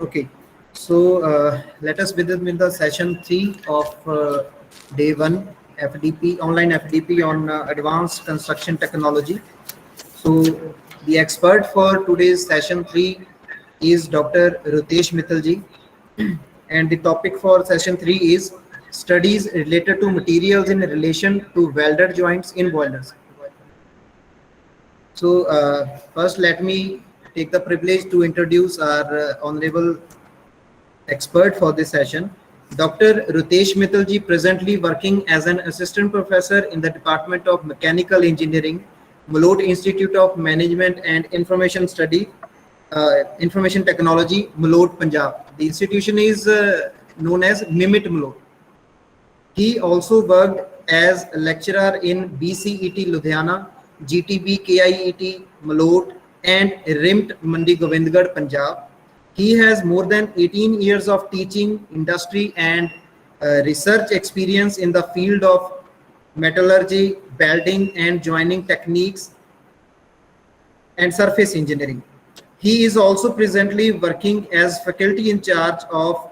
Okay, so let us begin with the session 3 of day 1 FDP, online FDP on advanced construction technology. So the expert for today's session 3 is Dr. Ritesh Mittalji, and the topic for session 3 is studies related to materials in relation to welded joints in boilers. So first let me take the privilege to introduce our honorable expert for this session. Dr. Ritesh Mittalji, presently working as an assistant professor in the Department of Mechanical Engineering, Malot Institute of Management and Information Technology, Malot, Punjab. The institution is known as MIMIT Malot. He also worked as a lecturer in BCET Ludhiana, GTB KIET Malot, and RIMT Mandi Govindgarh, Punjab. He has more than 18 years of teaching, industry, and research experience in the field of metallurgy, welding, and joining techniques and surface engineering. He is also presently working as faculty in charge of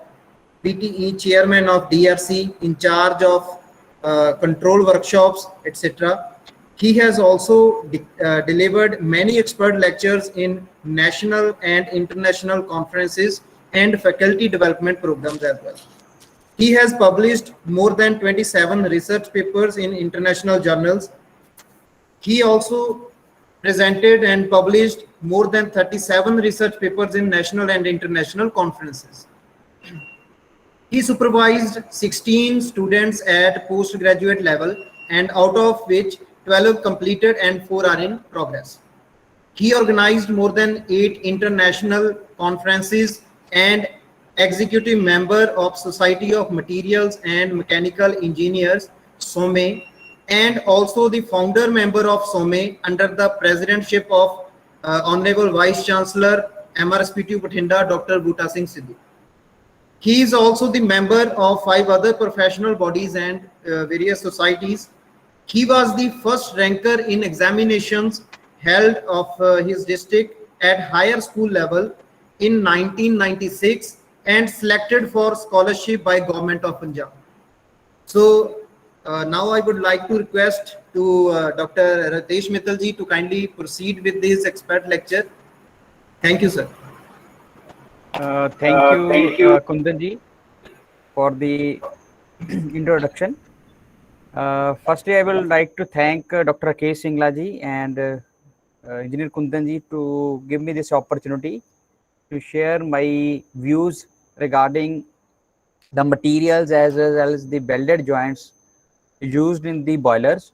PTE, chairman of DRC, in charge of control workshops, etc. He has also delivered many expert lectures in national and international conferences and faculty development programs as well. He has published more than 27 research papers in international journals. He also presented and published more than 37 research papers in national and international conferences. He supervised 16 students at postgraduate level, and out of which 12 completed and 4 are in progress. He organized more than 8 international conferences and executive member of Society of Materials and Mechanical Engineers, SOME, and also the founder member of SOME under the presidentship of Honorable Vice Chancellor MRSPTU Bathinda, Dr. Bhuta Singh Sidhu. He is also the member of 5 other professional bodies and various societies. He was the first ranker in examinations held of his district at higher school level in 1996 and selected for scholarship by Government of Punjab. So now I would like to request to Dr. Ritesh Mittalji to kindly proceed with this expert lecture. Thank you, sir. Thank you, Kundanji, for the introduction. Firstly, I will like to thank Dr. K. Singlaji and Engineer Kundanji to give me this opportunity to share my views regarding the materials as well as the welded joints used in the boilers.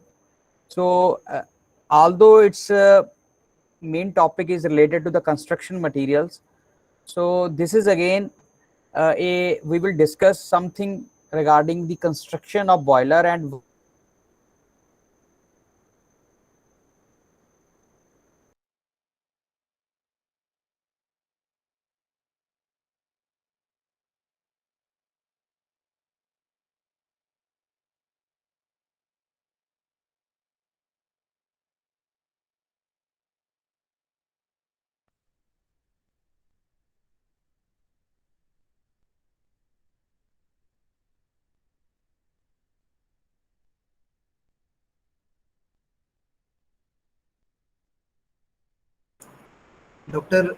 So, although its main topic is related to the construction materials, so this is again we will discuss something regarding the construction of boiler and Dr.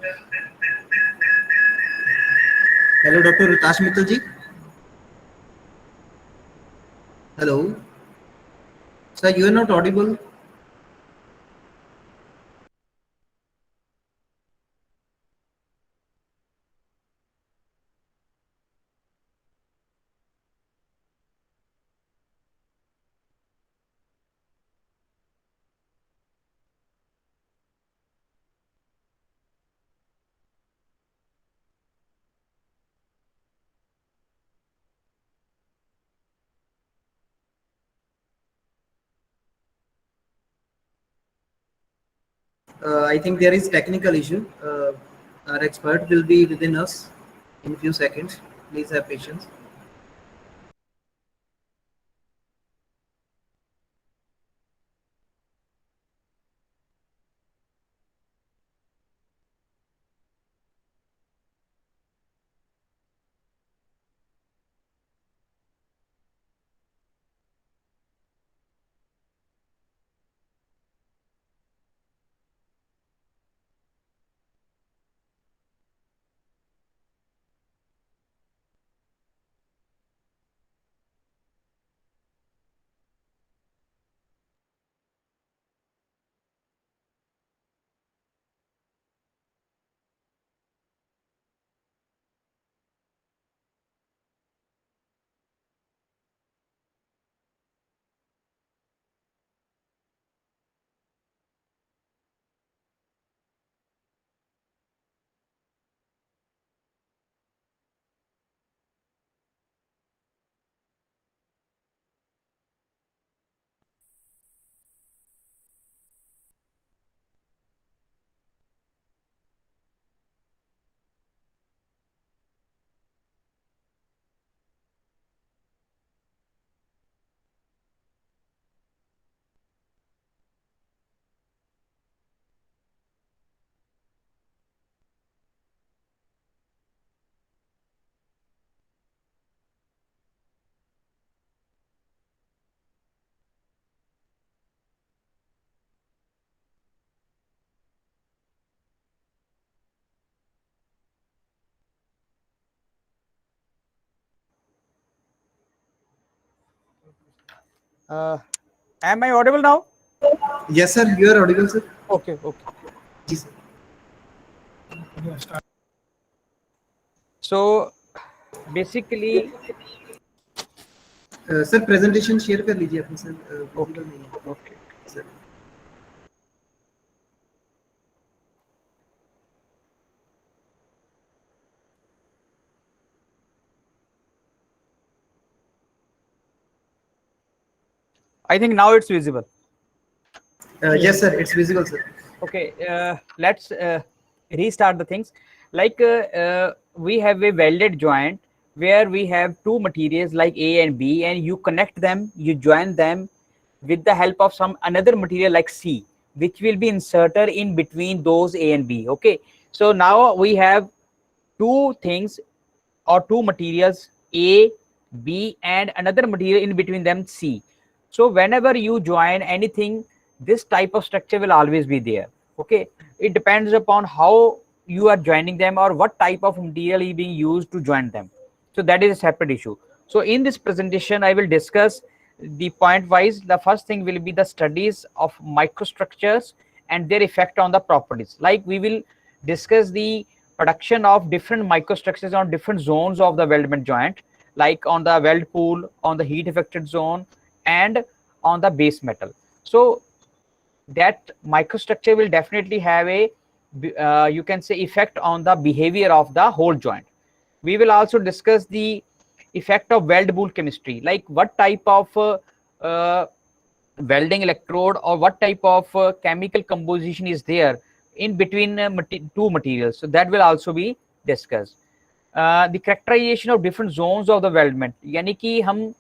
Hello, Dr. Ritesh Mittalji. Hello. Sir, you are not audible. I think there is technical issue. Our expert will be within us in a few seconds. Please have patience. Am I audible now? Yes, sir. You are audible, sir. Okay. जी sir. So basically, sir presentation share कर लीजिए अपनी sir. okay, visible नहीं है okay. Sir. I think now it's visible. Yes, sir. It's visible, sir. Okay, let's restart the things. Like we have a welded joint where we have two materials like A and B, and you connect them, you join them with the help of some another material like C, which will be inserted in between those A and B. Okay, so now we have two things or two materials A, B, and another material in between them C. So whenever you join anything, this type of structure will always be there. Okay, it depends upon how you are joining them or what type of material is being used to join them. So that is a separate issue. So in this presentation, I will discuss the point wise. The first thing will be the studies of microstructures and their effect on the properties. Like we will discuss the production of different microstructures on different zones of the weldment joint, like on the weld pool, on the heat affected zone, and on the base metal. So that microstructure will definitely have a you can say effect on the behavior of the whole joint. We will also discuss the effect of weld pool chemistry, like what type of welding electrode or what type of chemical composition is there in between two materials. So that will also be discussed. The characterization of different zones of the weldment, यानी कि हम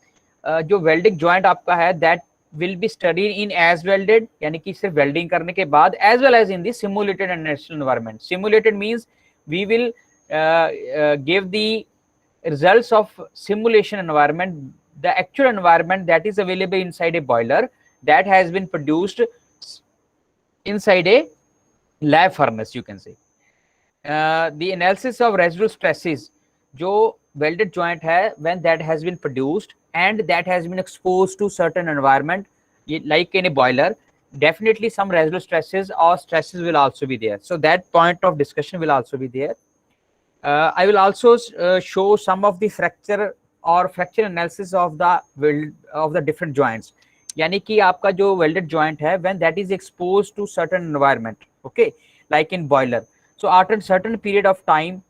जो welding joint आपका है that will be studied in as welded, यानी कि सिर्फ welding करने के बाद, as well as in the simulated and natural environment. Simulated means we will give the results of simulation environment, the actual environment that is available inside a boiler that has been produced inside a lab furnace, you can say. The analysis of residual stresses, जो welded joint है, when that has been produced and that has been exposed to certain environment, like in a boiler, definitely some residual stresses or stresses will also be there. So that point of discussion will also be there. I will also show some of the fracture or fracture analysis of the different joints. यानी कि आपका जो welded joint है, when that is exposed to certain environment, okay, like in boiler. So after a certain period of time,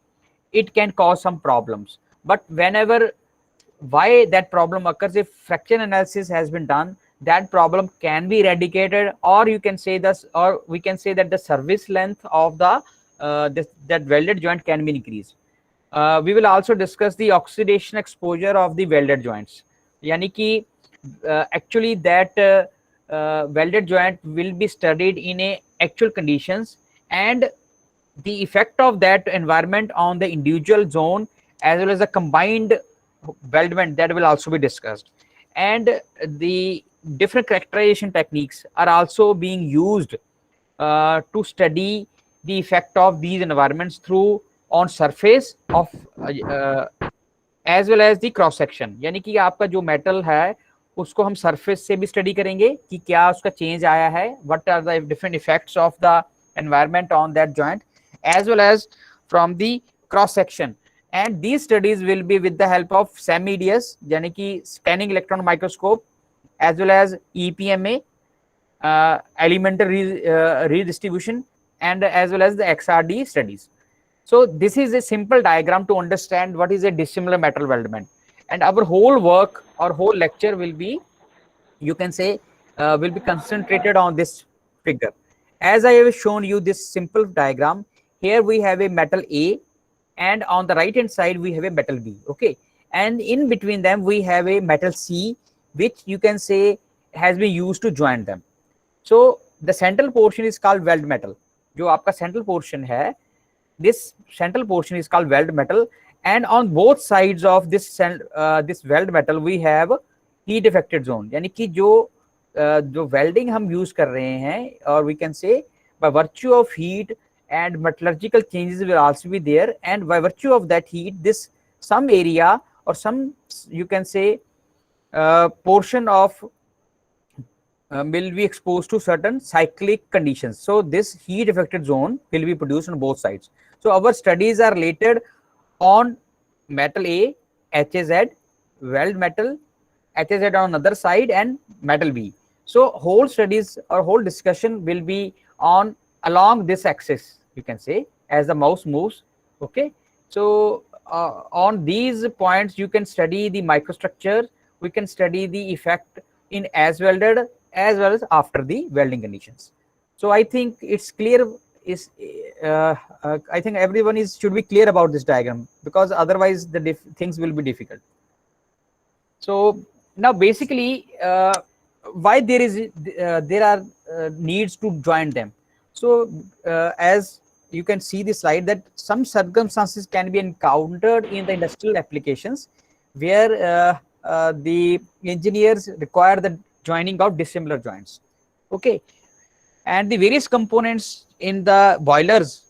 it can cause some problems. But whenever why that problem occurs, if fracture analysis has been done, that problem can be eradicated, or you can say this, or we can say that the service length of the that welded joint can be increased. We will also discuss the oxidation exposure of the welded joints. यानी कि actually that welded joint will be studied in a actual conditions, and the effect of that environment on the individual zone as well as the combined weldment, that will also be discussed. And the different characterization techniques are also being used to study the effect of these environments through on surface of as well as the cross section. यानी कि आपका जो metal है उसको हम surface से भी study करेंगे कि क्या उसका change आया है, what are the different effects of the environment on that joint, as well as from the cross section. And these studies will be with the help of SEM-EDS, यानी कि scanning electron microscope, as well as EPMA, elemental redistribution, and as well as the XRD studies. So this is a simple diagram to understand what is a dissimilar metal weldment, and our whole work or whole lecture will be, you can say, will be concentrated on this figure. As I have shown you this simple diagram, here we have a metal A, and on the right hand side we have a metal B, okay, and in between them we have a metal C, which you can say has been used to join them. So the central portion is called weld metal. जो आपका central portion है, this central portion is called weld metal, and on both sides of this weld metal we have heat affected zone. यानी कि जो welding हम use कर रहे हैं, or we can say by virtue of heat and metallurgical changes will also be there, and by virtue of that heat, this some area or some, you can say, portion of will be exposed to certain cyclic conditions. So this heat affected zone will be produced on both sides. So our studies are related on metal A, HAZ, weld metal, HAZ on another side, and metal B. So whole studies or whole discussion will be on along this axis, you can say, as the mouse moves. Okay. So on these points, you can study the microstructure, we can study the effect in as welded as well as after the welding conditions. So I think it's clear. Is I think everyone is should be clear about this diagram, because otherwise the things will be difficult. So now basically why there are needs to join them. So as you can see the slide, that some circumstances can be encountered in the industrial applications where the engineers require the joining of dissimilar joints. Okay. And the various components in the boilers,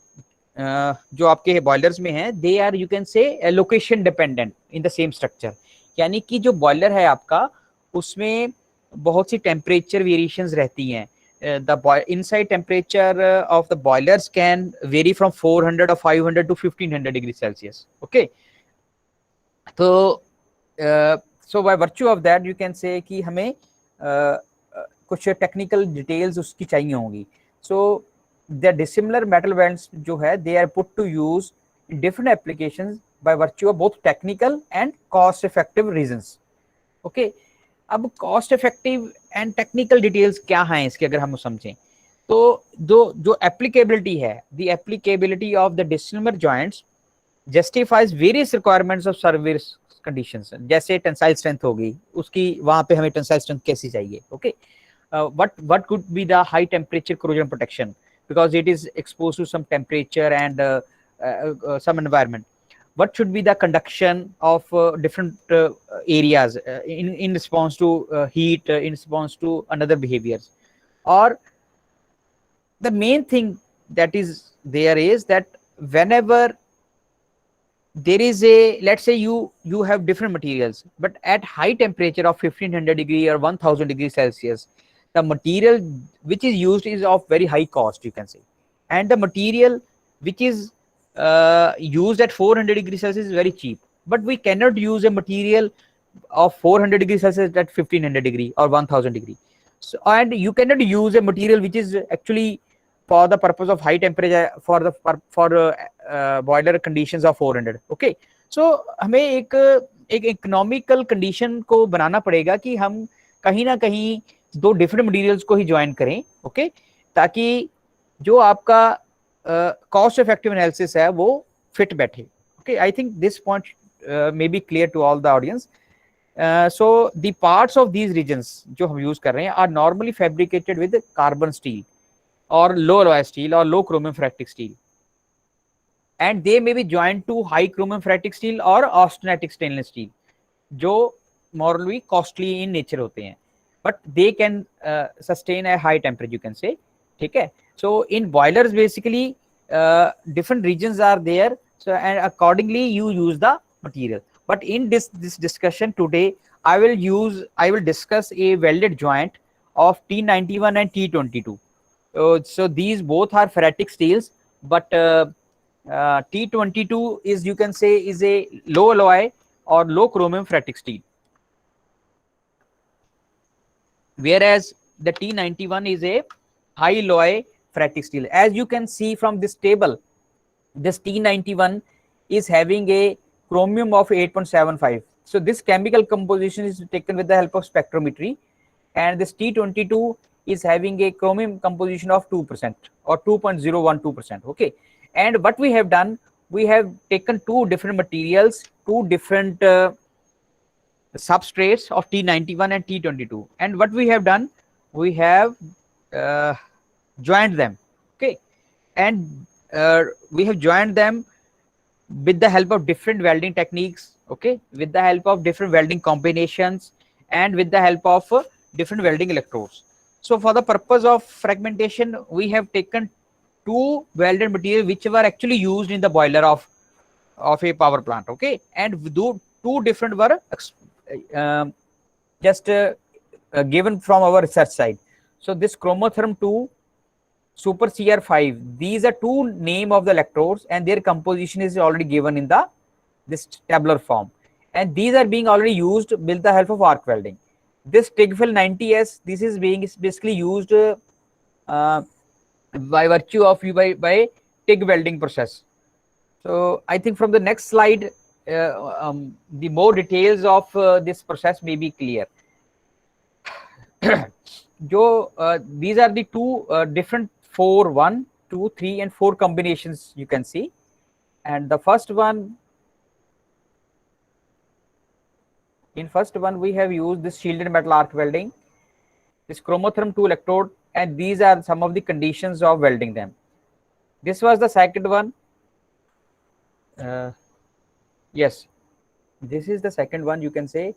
जो आपके boilers में हैं, they are you can say location dependent in the same structure. यानी कि जो boiler है आपका, उसमें बहुत सी टेम्परेचर वेरिएशंस रहती हैं. The inside temperature of the boilers can vary from 400 or 500 to 1500 degrees Celsius. Okay. So by virtue of that you can say कि हमें कुछ टेक्निकल डिटेल्स उसकी चाहिए होंगी. So the dissimilar metal welds जो है, they are put to use in different applications by virtue of both technical and cost effective reasons. Okay. अब cost effective and technical details क्या हैं इसके, अगर हम समझें तो जो एप्लीकेबिलिटी है, the applicability of the dissimilar joints justifies various requirements of service conditions. जैसे टेंसाइल स्ट्रेंथ होगी, उसकी वहां पे हमें टेंसाइल स्ट्रेंथ कैसी चाहिए. Okay. what could be the high temperature corrosion protection, because it is exposed to some temperature and some environment. What should be the conduction of different areas in response to heat, in response to another behaviors. Or the main thing that is there is that whenever there is a, let's say you have different materials, but at high temperature of 1500 degree or 1000 degrees Celsius, the material which is used is of very high cost, you can say, and the material which is used at 400 degrees Celsius is very cheap. But we cannot use a material of 400 degrees Celsius at 1500 degree or 1000 degree. So, and you cannot use a material which is actually for the purpose of high temperature for the boiler conditions of 400. Okay. So हमें एक economical condition को बनाना पड़ेगा कि हम कहीं ना कहीं दो डिफरेंट मटेरियल्स को ही ज्वाइन करें. ओके. ताकि जो आपका cost effective analysis है वो फिट बैठे. Okay, I think this point may be clear to all the audience. So the parts of these regions जो हम use कर रहे हैं are normally fabricated with carbon steel or low alloy steel or low chromium ferritic steel, and they may be joined to high chromium ferritic steel or austenitic stainless steel, जो morally costly in nature होते हैं, but they can sustain a high temperature, you can say. ठीक है. So in boilers basically different regions are there, so and accordingly you use the material. But in this discussion today I will discuss a welded joint of T91 and T22. So these both are ferritic steels, but T22 is, you can say, is a low alloy or low chromium ferritic steel, whereas the T91 is a high alloy ferritic steel. As you can see from this table, this T91 is having a chromium of 8.75. So this chemical composition is taken with the help of spectrometry, and this T22 is having a chromium composition of 2% or 2.012%. Okay. And what we have done, we have taken two different materials, two different substrates of T91 and T22, and what we have done, we have joined them. Okay. And we have joined them with the help of different welding techniques. Okay. With the help of different welding combinations and with the help of different welding electrodes. So for the purpose of fragmentation, we have taken two welded material which were actually used in the boiler of a power plant. Okay. And two different were just given from our research side. So this chromotherm 2, super CR5, these are two name of the electrodes, and their composition is already given in the this tabular form, and these are being already used with the help of arc welding. This TIGFIL 90S, this is being basically used by virtue of by TIG welding process. So I think from the next slide, the more details of this process may be clear. These are the two different 4, 1, 2, 3 and 4 combinations you can see. And the first one, we have used this shielded metal arc welding, this chromotherm 2 electrode, and these are some of the conditions of welding them. This was the second one. Yes, this is the second one you can say.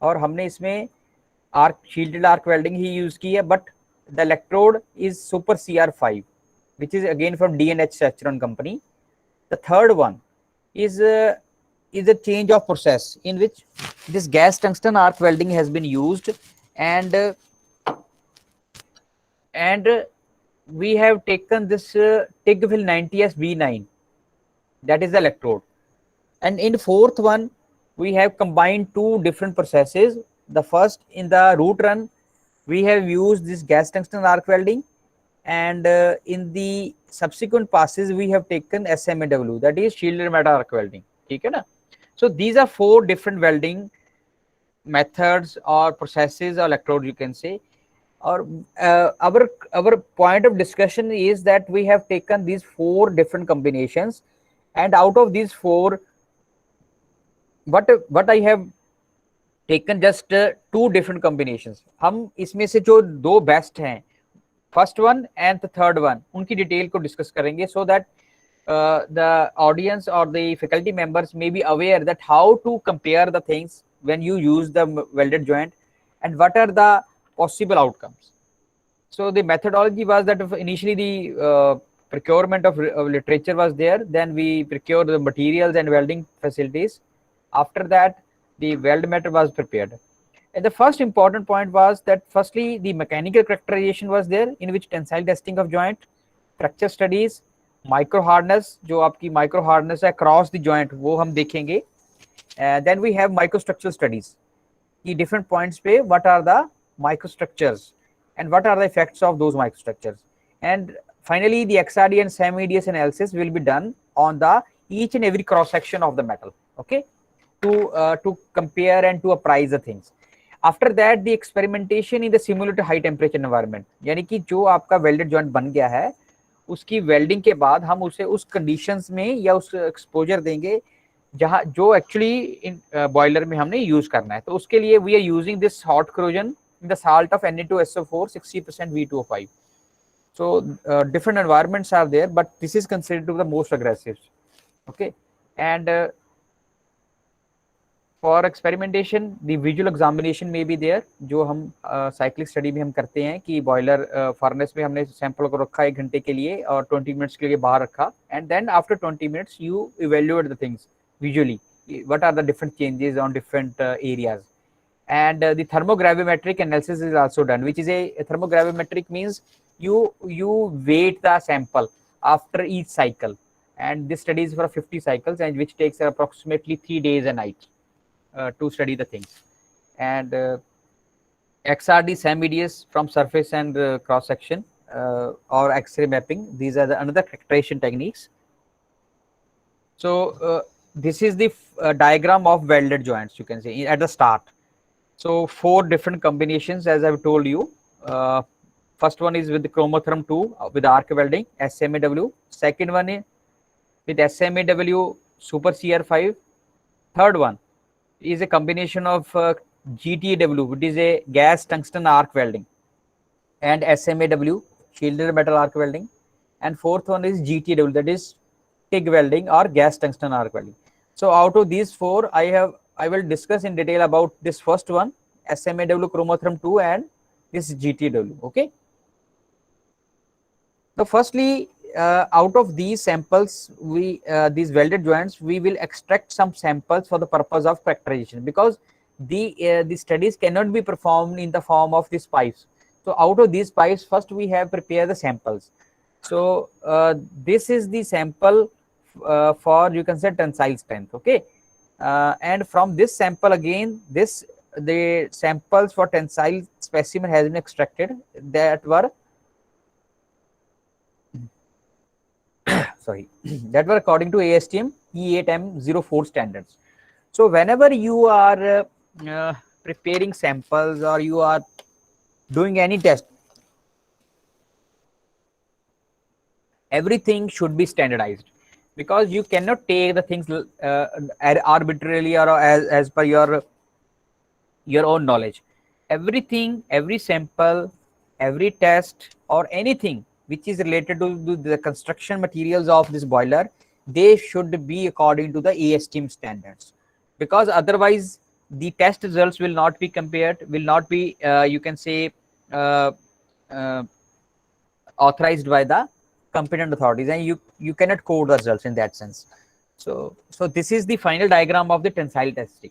और हमने इसमें shielded arc welding ही use की है, but the electrode is super CR5, which is again from D&H Sachron company. The third one is a change of process in which this gas tungsten arc welding has been used, and we have taken this TIGFIL 90S V9, that is the electrode. And in fourth one, we have combined two different processes. The first, in the root run, we have used this gas tungsten arc welding, and in the subsequent passes we have taken SMAW, that is shielded metal arc welding. ठीक है ना? So these are 4 different welding methods or processes or electrodes you can say. Or our point of discussion is that we have taken these 4 different combinations, and out of these 4, what I have taken just 2 different combinations. हम इसमें से जो 2 best हैं, first one and the third one, उनकी detail को discuss करेंगे, so that the audience or the faculty members may be aware that how to compare the things when you use the welded joint and what are the possible outcomes. So the methodology was that initially the procurement of literature was there, then we procured the materials and welding facilities. After that, the weld method was prepared. And the first important point was that firstly the mechanical characterization was there, in which tensile testing of joint, fracture studies, micro hardness, जो आपकी micro hardness है across the joint, वो हम देखेंगे. Then we have microstructural studies. The different points पे what are the microstructures and what are the effects of those microstructures. And finally, the XRD and SEM-EDS analysis will be done on the each and every cross section of the metal. Okay, to compare and to apprise the things. After that, the experimentation in the simulated high temperature environment, यानी कि जो आपका welded joint बन गया है, उसकी welding के बाद हम उसे उस conditions में या उस exposure देंगे जहाँ जो actually boiler में हमने use करना है. तो उसके लिए we are using this hot corrosion in the salt of Na2SO4 60% V2O5. So different environments are there, but this is considered to be the most aggressive. Okay, and for experimentation, the visual examination may be there, जो हम cyclic study में हम करते हैं कि boiler furnace में हमने sample को रखा 1 घंटे के लिए और 20 minutes के लिए बाहर रखा, and then after 20 minutes you evaluate the things visually, what are the different changes on different areas. And the thermogravimetric analysis is also done, which is a thermogravimetric means you weight the sample after each cycle, and this study is for 50 cycles, and which takes approximately 3 days a night to study the things. And XRD, SEM-EDS from surface and cross section or X-ray mapping, these are the another characterization techniques. So this is the diagram of welded joints, you can say at the start. So 4 different combinations, as I've told you. First one is with the chromotherm 2 with arc welding, SMAW. Second one is with SMAW super CR5. Third one is a combination of GTAW, which is a gas tungsten arc welding, and SMAW, shielded metal arc welding. And fourth one is GTAW, that is TIG welding or gas tungsten arc welding. So out of these 4, I will discuss in detail about this first one, SMAW chromotherm 2 and this GTAW. Okay. So firstly, out of these samples, these welded joints, we will extract some samples for the purpose of characterization, because the studies cannot be performed in the form of these pipes. So out of these pipes, first we have prepared the samples. So this is the sample for, you can say, tensile strength. Okay, and from this sample again, the samples for tensile specimen has been extracted that were sorry that were according to ASTM E8M04 standards. So whenever you are preparing samples or you are doing any test, everything should be standardized, because you cannot take the things arbitrarily or as per your own knowledge. Everything, every sample, every test or anything which is related to the construction materials of this boiler, they should be according to the ASTM standards, because otherwise the test results will not be compared, will not be you can say uh, uh, authorized by the competent authorities, and you cannot code the results in that sense. So this is the final diagram of the tensile testing.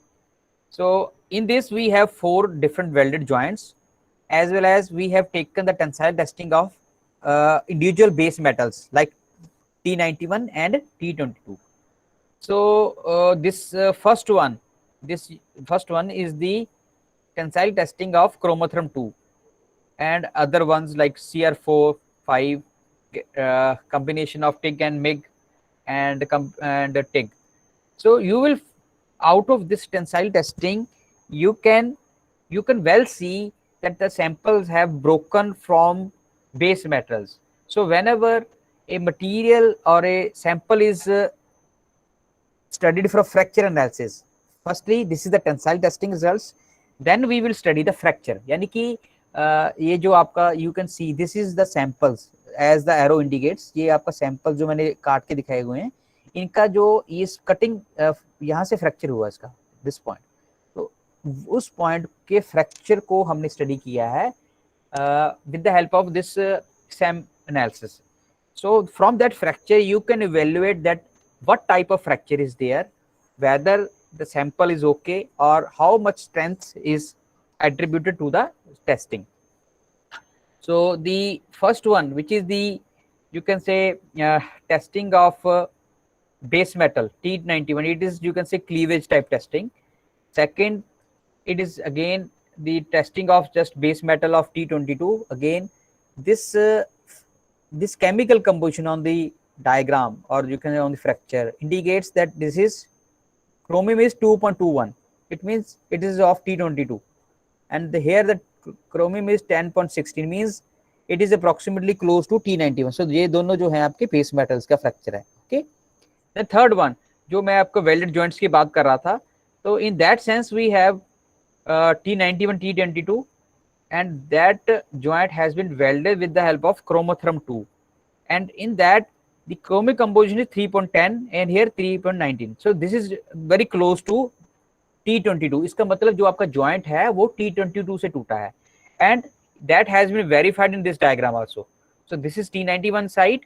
So in this we have 4 different welded joints, as well as we have taken the tensile testing of individual base metals like T91 and T22. So this first one is the tensile testing of chromotherm 2, and other ones like CR4, 5, combination of TIG and MIG, and TIG. So you will, out of this tensile testing, you can well see that the samples have broken from base metals. So whenever a material or a sample is studied for fracture analysis, firstly this is the tensile testing results, then we will study the fracture. यानी कि ये जो आपका, you can see this is the samples as the arrow indicates, ये आपका sample जो मैंने काट के दिखाए हुए हैं, इनका जो इस कटिंग यहाँ से फ्रैक्चर हुआ इसका, दिस पॉइंट, तो उस पॉइंट के फ्रैक्चर को हमने स्टडी किया है with the help of this SAM analysis. So from that fracture you can evaluate that what type of fracture is there, whether the sample is okay, or how much strength is attributed to the testing. So the first one, which is the, you can say, testing of base metal T91, it is, you can say, cleavage type testing. Second, it is again the testing of just base metal of T22. Again, this this chemical composition on the diagram, or you can say on the fracture, indicates that this is chromium is 2.21. It means it is of T22, and here the chromium is 10.16, means it is approximately close to T91. So ये दोनों जो हैं आपके base metals का fracture है. Okay. The third one, जो मैं आपको welded joints की बात कर रहा था, तो in that sense we have T91, T22, and that joint has been welded with the help of chromotherm 2, and in that the chromic composition is 3.10 and here 3.19. So this is very close to T22. इसका मतलब जो आपका joint है वो T22 से टूटा है, and that has been verified in this diagram also. So this is T91 side,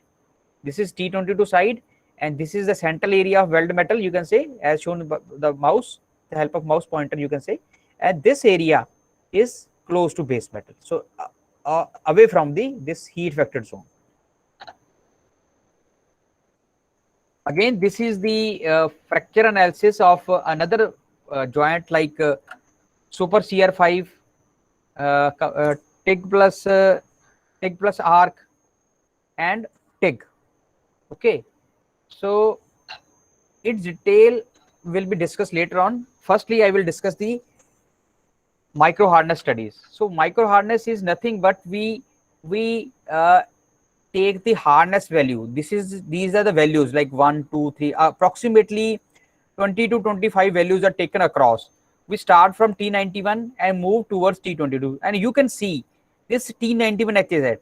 this is T22 side, and this is the central area of weld metal, you can say, as shown by the mouse, the help of mouse pointer, you can say, and this area is close to base metal, so away from this heat affected zone. Again, this is the fracture analysis of another joint like Super CR5, TIG plus arc, and TIG. Okay, so its detail will be discussed later on. Firstly, I will discuss the micro hardness studies. So micro hardness is nothing but we take the hardness value. These are the values like 1, 2, 3, approximately 20 to 25 values are taken across. We start from T91 and move towards T22, and you can see this T91 HZ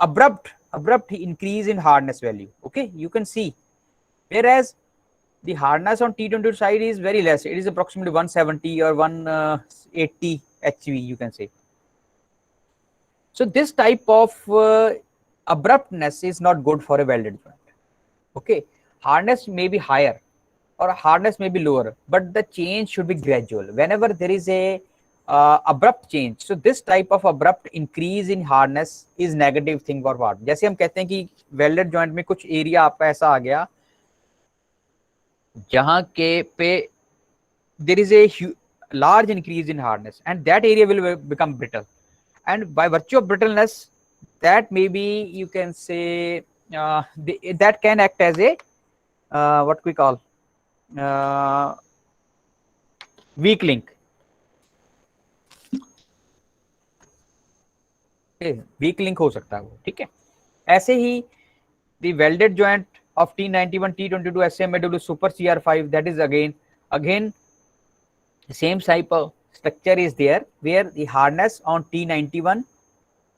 abrupt increase in hardness value. Okay, you can see, whereas the hardness on T22 side is very less. It is approximately 170 or 180 HV, you can say. So this type of abruptness is not good for a welded joint. Okay, hardness may be higher or hardness may be lower, but the change should be gradual. Whenever there is a abrupt change. So this type of abrupt increase in hardness is negative thing for part. जैसे हम कहते हैं कि welded joint में कुछ area आपका ऐसा आ गया जहां के पे there is a large increase in hardness and that area will become brittle, and by virtue of brittleness that maybe you can say that can act as a what we call weak link. Weak link हो सकता है वो, ठीक है। ऐसे ही the welded joint of T91 T22 SMAW Super CR5, that is again same type of structure is there where the hardness on T91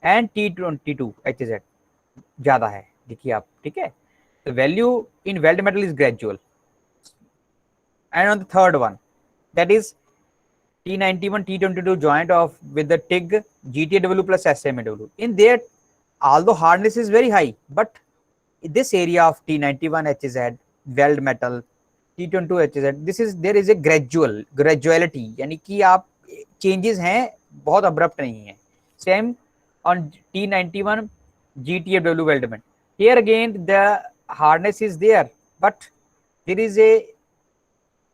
and T22 HZ ज्यादा है, देखिए आप, ठीक है। The value in weld metal is gradual, and on the third one, that is T91 T22 joint of with the TIG GTAW plus SMAW. In there, although hardness is very high, but this area of T91 HZ weld metal T22 HZ, this is there is a graduality, यानी कि आप changes हैं बहुत abrupt नहीं है। Same on T91 GTAW weldment. Here again the hardness is there, but there is a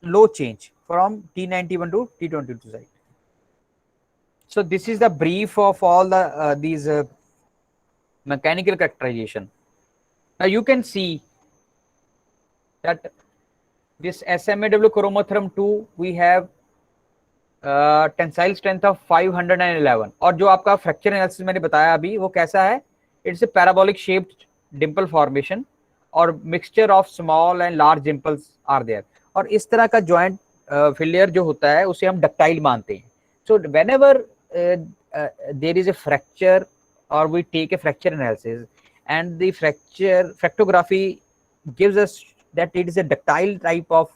low change from T91 to T22 side. So this is the brief of all the these mechanical characterization. Now you can see that this SMAW chromotherm 2 we have tensile strength of 511, और जो आपका fracture analysis मैंने बताया अभी वो कैसा है, it's a parabolic shaped dimple formation और mixture of small and large dimples are there. और इस तरह का जॉइंट फेलियर जो होता है उसे हम डक्टाइल मानते हैं। So whenever there is a fracture और we take a fracture analysis and the fractography gives us that it is a ductile type of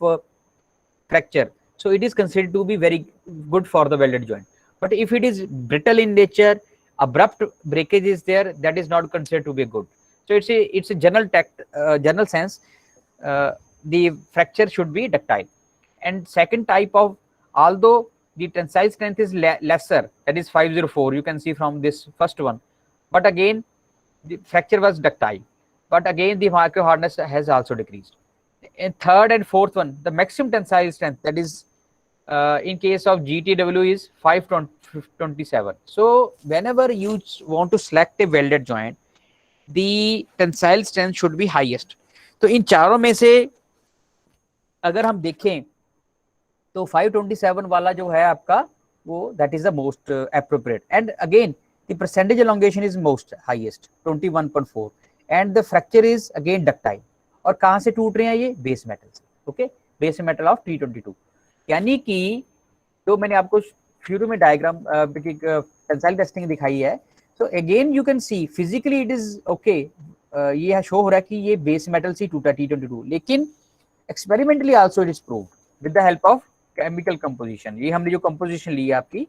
fracture, so it is considered to be very good for the welded joint. But if it is brittle in nature, abrupt breakage is there, that is not considered to be good. So it's a general sense the fracture should be ductile. And second type of, although the tensile strength is lesser, that is 504, you can see from this first one, but again the fracture was ductile, but again the micro hardness has also decreased. In third and fourth one, the maximum tensile strength, that is in case of GTW is 527. So whenever you want to select a welded joint, the tensile strength should be highest. तो इन चारों में से अगर हम देखें तो 527 वाला जो है आपका वो that is the most appropriate, and again the percentage elongation is most highest 21.4, and the fracture is again ductile. और कहां से टूट रहे हैं ये, बेस मेटल से, okay, base metal of T22। यानी कि जो मैंने आपको शुरू में डायग्राम टेंसाइल टेस्टिंग दिखाई है, so again you can C physically it is okay, ये शो हो रहा है कि ये बेस मेटल से टूटा T22, लेकिन experimentally also it is proved with the help of chemical composition. ये हमने जो कंपोजिशन ली है आपकी,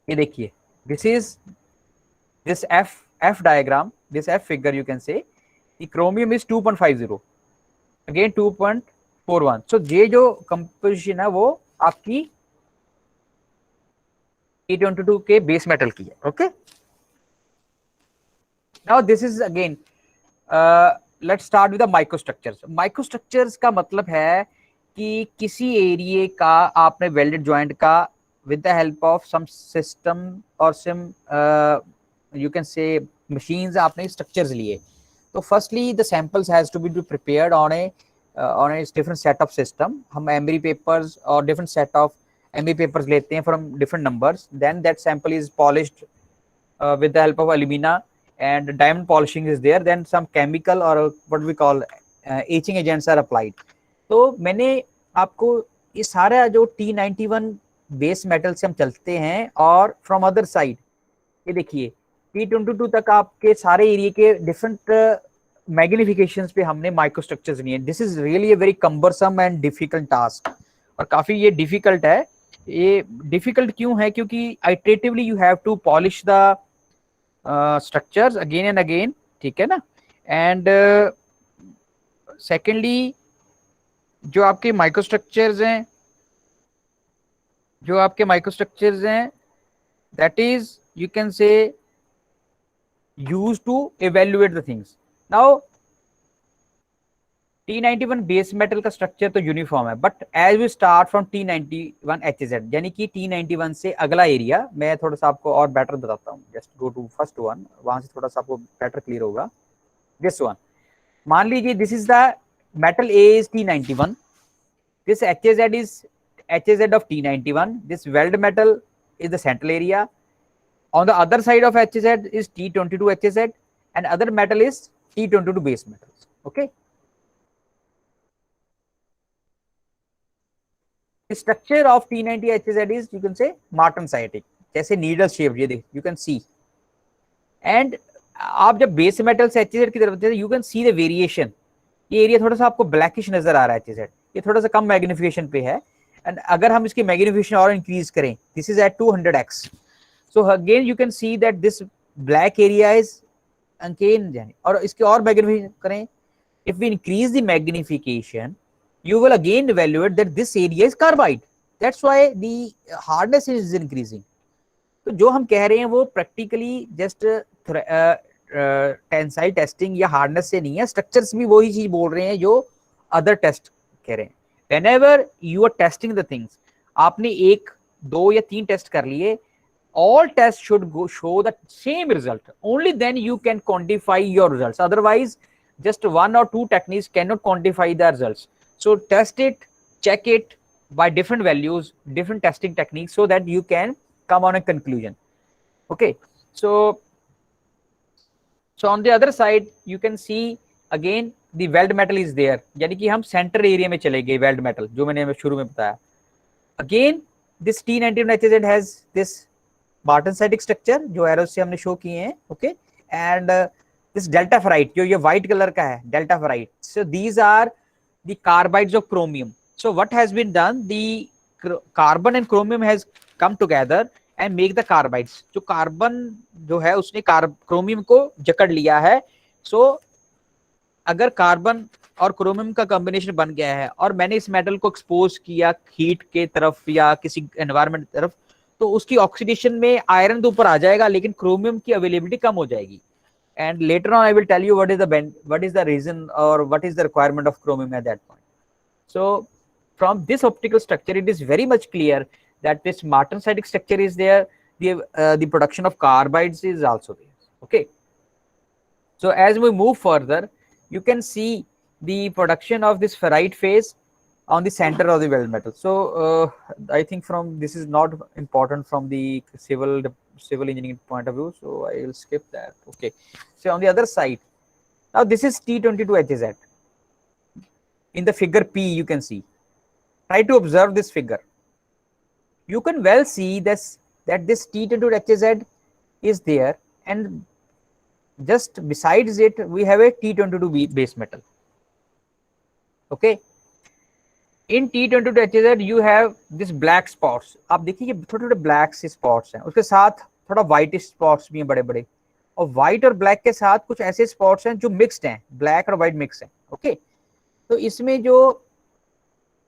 ये देखिए, this is this F diagram, this F figure, you can say the chromium is 2.50, again 2.41. so ये जो composition है वो आपकी T22 के base metal की है, okay। now this is again let's start with the microstructures. microstructures का मतलब है कि किसी एरिया का आपने welded joint का with the help of some system or some you can say machines आपने structures लिए। तो firstly the samples has to be prepared on a different set of system। हम emery papers और different set of emery papers लेते हैं from different numbers, then that sample is polished with the help of alumina and diamond polishing is there, then some chemical or what we call etching agents are applied। तो मैंने आपको ये सारा जो T91 base metal से हम चलते हैं, और फ्रॉम अदर साइड ये देखिए T22 तक आपके सारे एरिया के डिफरेंट मैग्निफिकेशंस पे हमने माइक्रोस्ट्रक्चर्स लिए। This is really a very cumbersome and difficult task, और काफी ये डिफिकल्ट है। ये डिफिकल्ट क्यों है, क्योंकि iteratively you have to polish the structures again and again, ठीक है ना। एंड सेकेंडली जो आपके माइक्रोस्ट्रक्चर्स हैं जो आपके माइक्रोस्ट्रक्चर्स हैं that is you can say used to evaluate the things. Now T91 base metal का स्ट्रक्चर तो यूनिफॉर्म है, but as we start from T91 HZ यानी कि T91 से अगला एरिया मैं थोड़ा सा आपको और बेटर बताता हूँ. Just go to first one, वहां से थोड़ा सा आपको बेटर क्लियर होगा. दिस वन, मान लीजिए this is the metal A is T91, this HZ is HZ of T91, this weld metal is the central area. On the other side of HZ is T22 HZ and other metal is T22 base metals. Okay. The structure of T90 HZ is you can say martensitic, जैसे needle shaped, ये देख you can see. And आप जब base metal से HZ की तरफ you can see the variation. ये area थोड़ा सा आपको ब्लैकिश नजर आ रहा है HZ, ये थोड़ा सा कम मैग्निफिकेशन पे है. एंड अगर हम इसकी मैग्निफिकेशन और इंक्रीज करें, this is at 200x. So again you can see that this black area is again, और इसके और magnification करें, if we increase the magnification you will again evaluate that this area is carbide. That's why the hardness is increasing. तो जो हम कह रहे हैं वो प्रैक्टिकली जस्ट टेंसाइल टेस्टिंग या हार्डनेस से नहीं है, स्ट्रक्चर्स भी वही चीज बोल रहे हैं जो अदर टेस्ट कह रहे हैं. Whenever you are testing the things, आपने एक, दो या तीन टेस्ट कर लिए, all tests should show the same result. Only then you can quantify your results. Otherwise, just one or two techniques cannot quantify the results. So test it, check it by different values, different testing techniques, so that you can come on a conclusion. Okay. So on the other side, you can see again the weld metal is there. यानी कि हम center area में चले गए weld metal, जो मैंने शुरू में बताया. Again, this T91 HZ has this martensitic structure जो एरोस से हमने शो किए हैं. Okay. And this delta ferrite जो ये व्हाइट कलर का है, delta ferrite. So these are the carbides of chromium. So what has been done, the carbon and chromium has come together and make the carbides. जो carbon जो है उसने chromium को जकड़ लिया है. सो अगर कार्बन और क्रोमियम का कॉम्बिनेशन बन गया है और मैंने इस मेटल को एक्सपोज किया हीट के तरफ या किसी एनवायरनमेंट की तरफ, तो उसकी ऑक्सीडेशन में आयरन तो ऊपर आ जाएगा लेकिन क्रोमियम की अवेलेबिलिटी कम हो जाएगी. And later on I will tell you what is the reason और what is the requirement of chromium at that point. So from this optical structure it is very much clear that this martensitic structure is there, the production of carbides is also there. Okay. So as we move further, you can see the production of this ferrite phase on the center of the weld metal. So I think from this is not important from the civil engineering point of view, so I will skip that. Okay. So on the other side, now this is T22 HZ. In the figure P you can see. Try to observe this figure. You can well see this that this T22 HZ is there, and just besides it we have a T22 base metal. Okay. In T22 HZ you have this black spots. आप देखिए थोड़े थोड़े black से spots हैं, उसके साथ थोड़ा whitish spots भी हैं बड़े बड़े, और white और black के साथ कुछ ऐसे spots हैं जो mixed हैं, black और white mix हैं. Okay. तो इसमें जो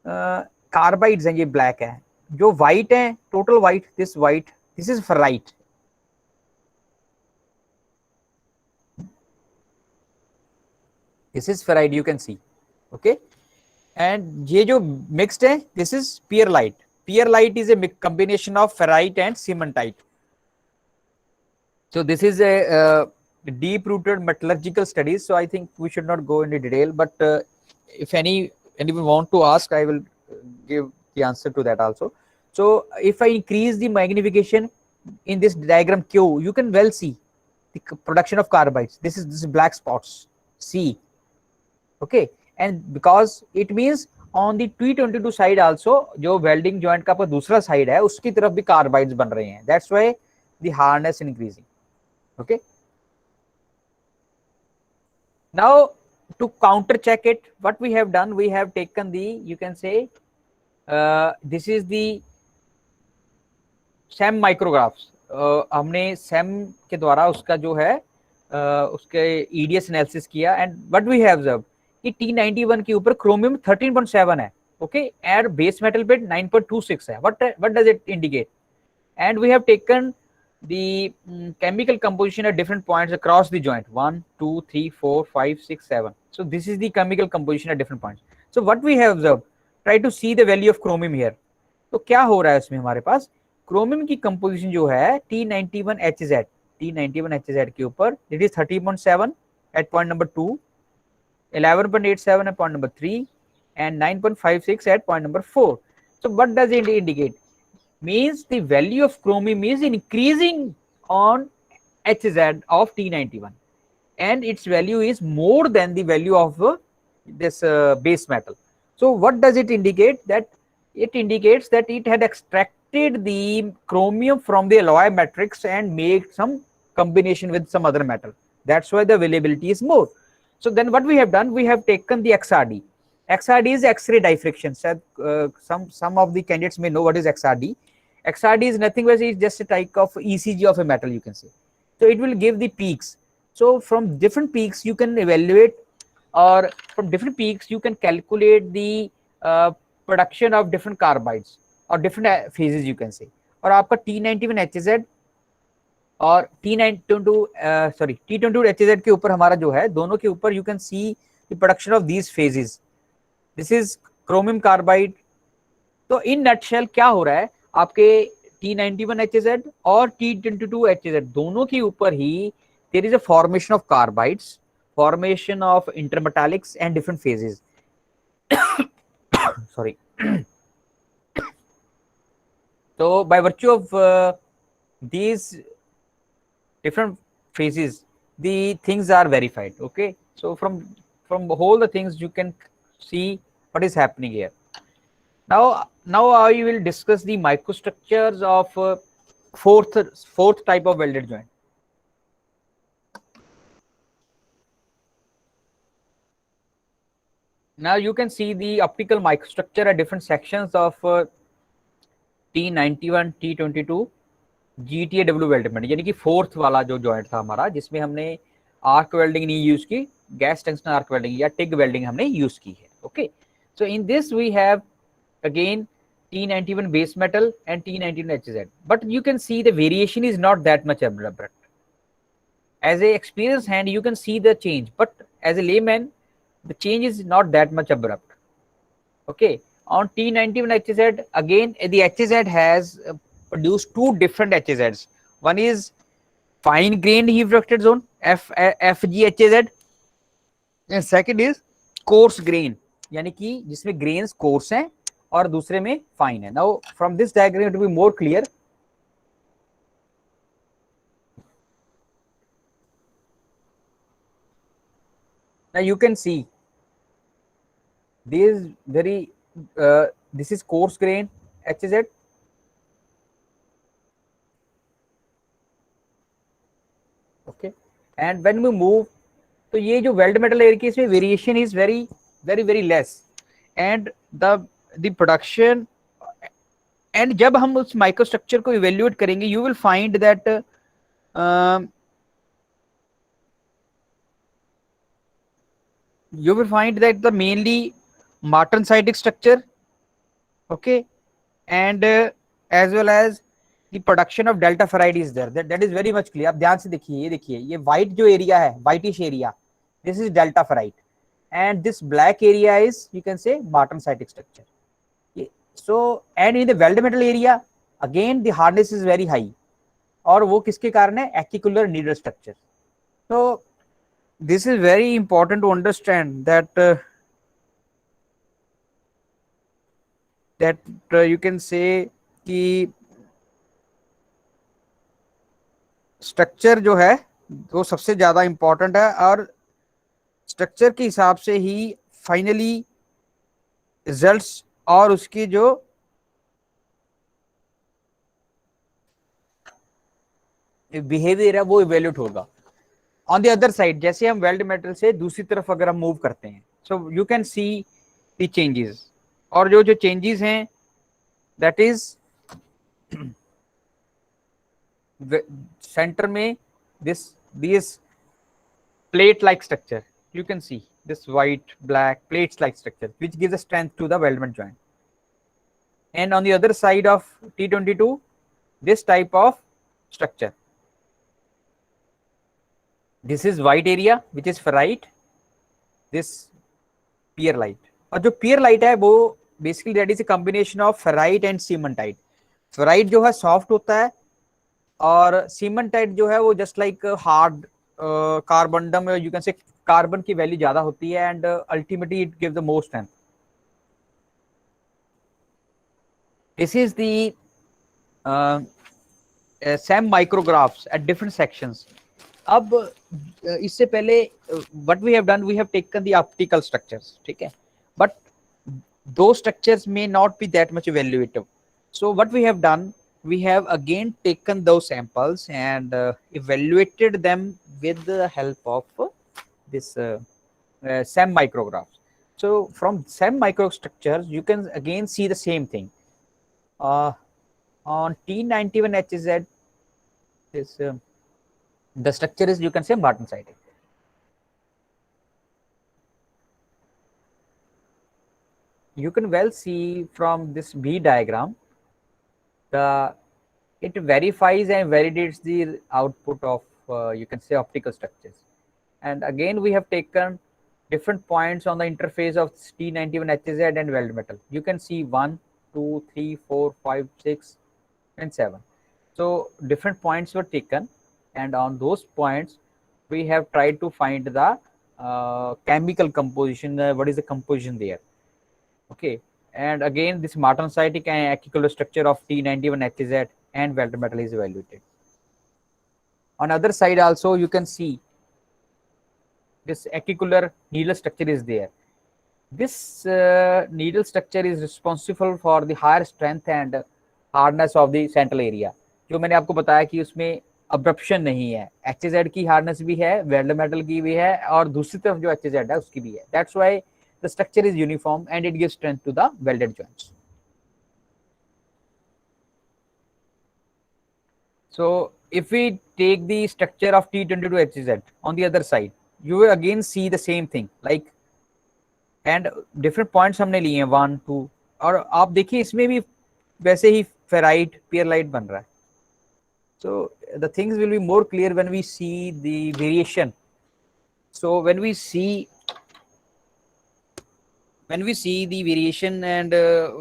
कार्बाइड्स हैं ये black है, जो white हैं total white, this is ferrite. This is ferrite, you can see. Okay. And ये जो mixed है, this is pearlite. Pearlite is a combination of ferrite and cementite. So this is a deep-rooted metallurgical studies. So I think we should not go into detail. But if anyone want to ask, I will give the answer to that also. So if I increase the magnification in this diagram Q, you can well see the production of carbides. This is black spots. See. Okay. And because it means on the T22 side also, जो welding joint का पर दूसरा side है, उसकी तरफ भी carbides बन रहे हैं. That's why the hardness increasing. Okay. Now to counter check it, what we have done, we have taken the, you can say, this is the SEM micrographs. हमने SEM के द्वारा उसका जो है उसके EDS analysis किया, and what we have observed कि T91 के ऊपर क्रोमियम 13.7 है, okay, and base metal bit 9.26 है. What does it indicate? And we have taken the chemical composition at different points across the joint, 1 2 3 4 5 6 7. So this is the chemical composition at different points. So what we have observed, try to see the value of chromium here. तो क्या हो रहा है इसमें हमारे पास, chromium की composition जो है T91HZ, T91HZ के ऊपर it is 30.7 at point number 2, 11.87 at point number 3, and 9.56 at point number 4. So what does it indicate? Means the value of chromium is increasing on HZ of T91, and its value is more than the value of this base metal. So what does it indicate? That it indicates that it had extracted the chromium from the alloy matrix and made some combination with some other metal. That's why the availability is more. So then what we have done, we have taken the XRD. XRD is X-ray diffraction. Some of the candidates may know what is XRD. XRD is nothing but it's just a type of ECG of a metal, you can say. So it will give the peaks. So from different peaks you can evaluate, or from different peaks you can calculate the production of different carbides or different phases, you can say. और आपका T91HZ और T22HZ के ऊपर हमारा जो है, दोनों के ऊपर you can see the production of these phases. This is chromium carbide. तो in nutshell क्या हो रहा है, आपके T91HZ और T22HZ दोनों के ऊपर ही there is a formation of carbides, formation of intermetallics and different phases. Sorry. So by virtue of these different phases, the things are verified. Okay, so from all the things you can see what is happening here. Now I will discuss the microstructures of fourth type of welded joint. Now you can see the optical microstructure at different sections of T91, T22, GTAW weldment, यानी कि fourth वाला जो joint था हमारा, जिसमें हमने arc welding नहीं use की, गैस टंक्शन आर्क वेल्डिंग या टिग वेल्डिंग हमने यूज की है. Okay, so in this we have again T91 base metal and T91 HZ, but you can see the variation is not that much abrupt. As a experienced hand you can see the change, but as a layman the change is not that much abrupt. Okay, on T91 HZ again the HZ has produced two different HZs. One is fine grained heave ducted zone FGHZ, and second is coarse grain, यानी कि जिसमें grains coarse हैं और दूसरे में fine है. Now from this diagram to be more clear, now you can see this very this is coarse grain HZ, okay, and when we move, तो ये जो वेल्ड मेटल एयर की इसमें variation is very less, and the production, and जब हम उस microstructure को evaluate करेंगे you will find that the mainly martensitic structure, okay, and as well as the production of delta ferrite is there. That is very much clear. आप ध्यान से देखिए, ये देखिए, ये white जो एरिया है, whitish area, this is delta ferrite, and this black area is, you can say, martensitic structure. So and in the weld metal area again the hardness is very high, और वो किसके कारण है, acicular needle structure. So this is very important to understand that you can say कि structure जो है वो सबसे ज्यादा इंपॉर्टेंट है, और स्ट्रक्चर के हिसाब से ही फाइनली रिजल्ट्स और उसकी जो बिहेवियर है वो इवेल्यूट होगा. ऑन द अदर साइड, जैसे हम वेल्ड मेटल से दूसरी तरफ अगर हम मूव करते हैं, सो you can see the changes, और जो चेंजेस हैं दैट इज सेंटर में this plate like structure, you can C this white, black plates-like structure, which gives a strength to the weldment joint. And on the other side of T22, this type of structure. This is white area, which is ferrite. This pierlite. और जो pierlite है वो basically that is a combination of ferrite and cementite. Ferrite जो है soft होता है और cementite जो है वो just like hard carbondum, you can say carbon की value ज़्यादा होती है and ultimately it gives the most strength. This is the SEM micrographs at different sections. अब इससे पहले what we have done, we have taken the optical structures, ठीक है, but those structures may not be that much evaluative. So what we have done, we have again taken those samples and evaluated them with the help of this SEM micrographs. So from SEM microstructures, you can again see the same thing. On T91HZ, this the structure is, you can say, martensitic. You can well see from this B diagram, it verifies and validates the output of you can say optical structures. And again, we have taken different points on the interface of T91HZ and weld metal. You can see 1, 2, 3, 4, 5, 6, and 7. So different points were taken, and on those points we have tried to find the chemical composition, what is the composition there. Okay, and again this martensitic and acicular structure of T91HZ and weld metal is evaluated. On other side also you can see this acicular needle structure is there. This needle structure is responsible for the higher strength and hardness of the central area. जो मैंने आपको बताया कि उसमें abruption नहीं है, HZ की hardness भी है, वेल्ड मेटल की भी है, और दूसरी तरफ जो HZ है उसकी भी है. That's why the structure is uniform and it gives strength to the welded joints. So if we take the structure of T22HZ on the other side, you will again see the same thing, like, and different points हमने लिए हैं 1, 2, और आप देखिए इसमें भी वैसे ही ferrite pierlite बन रहा है. So the things will be more clear when we see the variation. So when we see the variation, and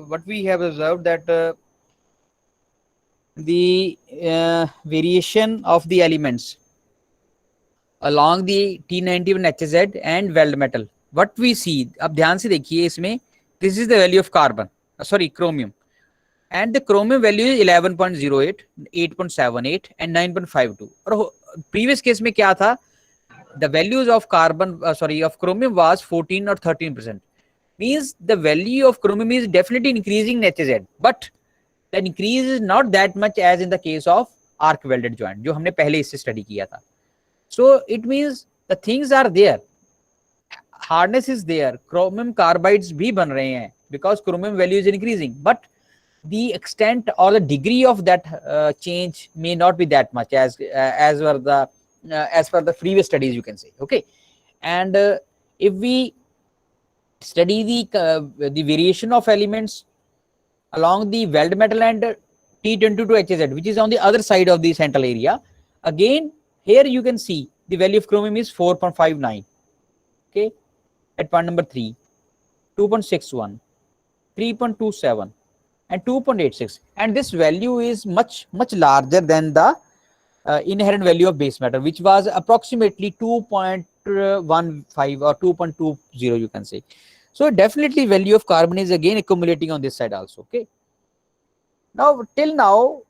what we have observed, that the variation of the elements along the T91HZ and weld metal, what we see, अब ध्यान से देखिए इसमें, this is the value of carbon, chromium, and the chromium value is 11.08, 8.78 and 9.52. और previous case में क्या था, the values of carbon of chromium was 14 or 13%. Means the value of chromium is definitely increasing in HZ, but the increase is not that much as in the case of arc welded joint, जो हमने पहले इससे study किया था. So it means the things are there, hardness is there, chromium carbides भी बन रहे हैं because chromium value is increasing, but the extent or the degree of that change may not be that much as per the previous studies, you can say. Okay, and if we study the variation of elements along the weld metal and T22HZ, which is on the other side of the central area, again here you can see the value of chromium is 4.59. Okay, at point number 3, 2.61, 3.27 and 2.86, and this value is much larger than the inherent value of base metal, which was approximately 2.15 or 2.20, you can say. So definitely value of carbon is again accumulating on this side also. Okay, now till now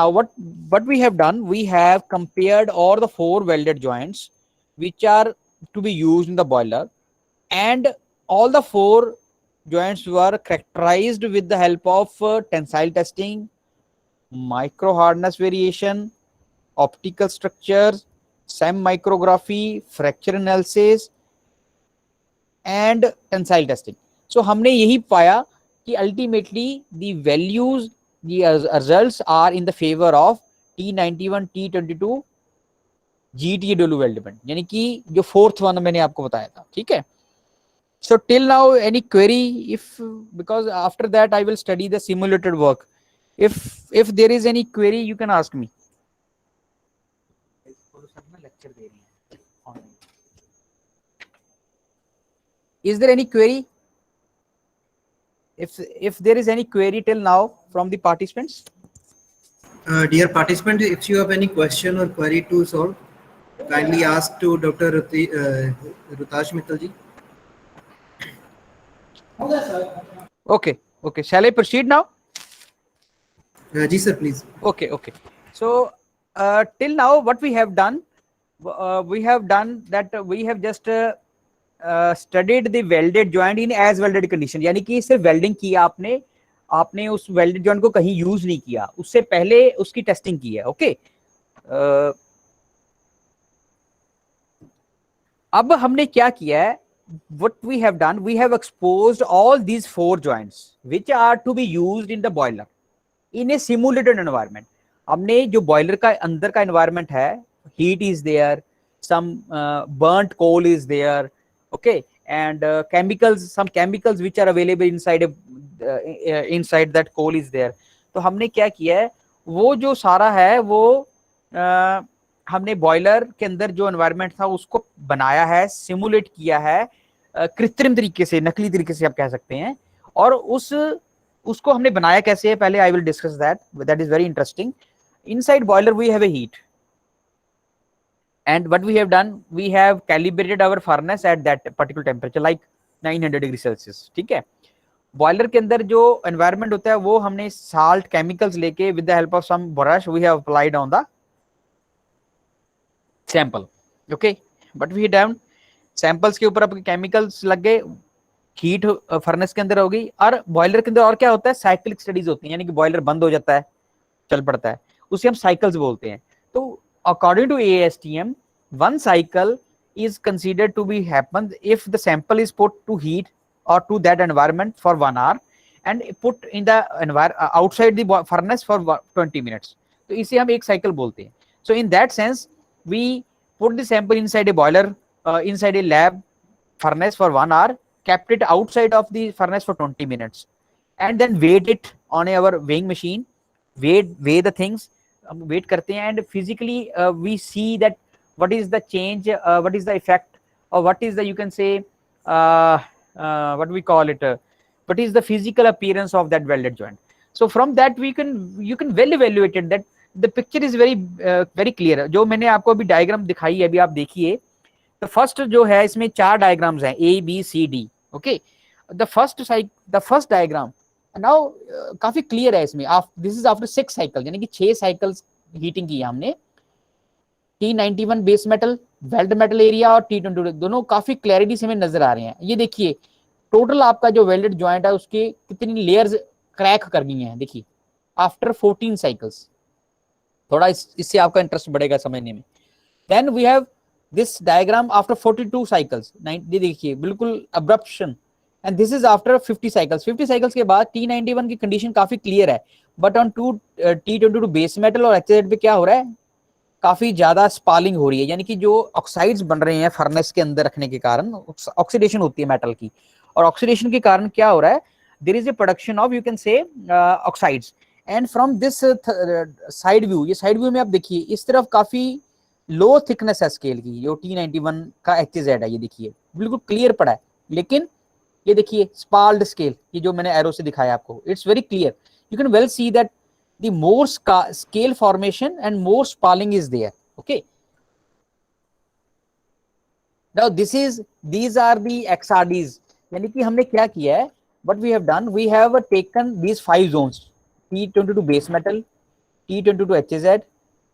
what we have done, we have compared all the 4 welded joints which are to be used in the boiler, and all the 4 joints were characterized with the help of tensile testing, micro hardness variation, optical structures, SEM micrography, fracture analysis and tensile testing. So हमने यही पाया कि ultimately the values, the results are in the favor of T91, T22 GTW वेल्डेमेंट, यानी कि जो fourth one मैंने आपको बताया था, ठीक है। So till now any query, if because after that I will study the simulated work, if there is any query you can ask me. Is there any query? If there is any query till now from the participants? Dear participant, if you have any question or query to solve, kindly ask to Dr. Rutash Mittal ji. Okay, okay, shall I proceed now? Ji sir, please. Okay. So till now what we have done that we have just studied the welded joint in as welded condition, यानी कि सिर्फ welding किया आपने उस welded joint को कहीं use नहीं किया, उससे पहले उसकी टेस्टिंग की है। ओके, अब हमने क्या किया है, what we have done, we have exposed all these 4 joints which are to be used in the boiler in a simulated environment. हमने जो बॉयलर का अंदर का एनवायरनमेंट है, heat is there, some burnt coal is there, okay, and some chemicals which are available inside that coal is there. तो हमने क्या किया है, वो जो सारा है वो हमने बॉयलर के अंदर जो एनवायरनमेंट था उसको बनाया है, सिमुलेट किया है कृत्रिम तरीके से, नकली तरीके से आप कह सकते हैं। और उसको हमने बनाया कैसे है, पहले I will discuss that is very interesting. Inside boiler we have a heat, and what we have done, we have calibrated our furnace at that particular temperature like 900 degree Celsius, ठीक है। बॉयलर के अंदर जो environment होता है वो हमने salt chemicals लेके with the help of some brush we have applied on the sample, okay. But we done samples के ऊपर आपके केमिकल्स लग गए, हीट फर्नेस के अंदर हो गई। और बॉयलर के अंदर और क्या होता है, साइक्लिक स्टडीज होती हैं, यानी कि बॉयलर बंद हो जाता है, चल पड़ता है, उसे हम साइकिल्स बोलते हैं। तो according to ASTM, one cycle is considered to be happen if the sample is put to heat or to that environment for 1 hour and put in the outside the furnace for 20 minutes. तो इसे हम एक cycle बोलते हैं। So in that sense, we put the sample inside a boiler, inside a lab furnace for 1 hour, kept it outside of the furnace for 20 minutes, and then weighed it on our weighing machine, weigh the things, weight करते हैं, and physically we see that what is the change, what is the effect, और what is the you can say what we call it, what is the physical appearance of that welded joint. So from that you can well evaluate it that the picture is very clear. जो मैंने आपको अभी diagram दिखाई है, अभी आप देखिए, तो फर्स्ट जो है इसमें 4 डायग्राम्स हैं, ABCD, okay. The first diagram now काफी क्लियर है इसमें, दिस इज आफ्टर 6 साइकिल, यानी कि 6 साइकिल्स हीटिंग की है हमने। T91 base metal, weld metal area और T22 दोनों काफी क्लैरिटी से हमें नजर आ रहे हैं। ये देखिए टोटल आपका जो वेल्डेड जॉइंट है उसके कितनी लेयर्स क्रैक कर गई हैं, देखिए आफ्टर 14 साइकिल्स। थोड़ा इससे आपका इंटरेस्ट बढ़ेगा समझने में। Then we have this diagram after 42 cycles, देखिए बिल्कुल abruption, and this is after 50 cycles. 50 cycles के बाद T91 की कंडीशन काफी क्लियर है, but on T22 base metal और HZ पे क्या हो रहा है, काफी ज्यादा स्पालिंग हो रही है, यानी कि जो ऑक्साइड्स बन रहे हैं फर्नेस के अंदर रखने के कारण, ऑक्सीडेशन होती है मेटल की, और ऑक्सीडेशन के कारण क्या हो रहा है, there is a production of you can say oxides. And from this side view, ये साइड व्यू में आप देखिए इस तरफ काफी लो थिकनेस है स्केल की, जो T91 का HZ है, ये देखिए बिल्कुल क्लियर पड़ा है। लेकिन ये देखिए स्पाल्ड स्केल, ये जो मैंने एरो से दिखाया आपको, it's very clear, you can well see that the more scale formation and more spalling is there, okay. Now these are the XRDs, यानी कि हमने क्या किया है, what we have done, we have taken these 5 zones, T22 base metal, T22 HZ,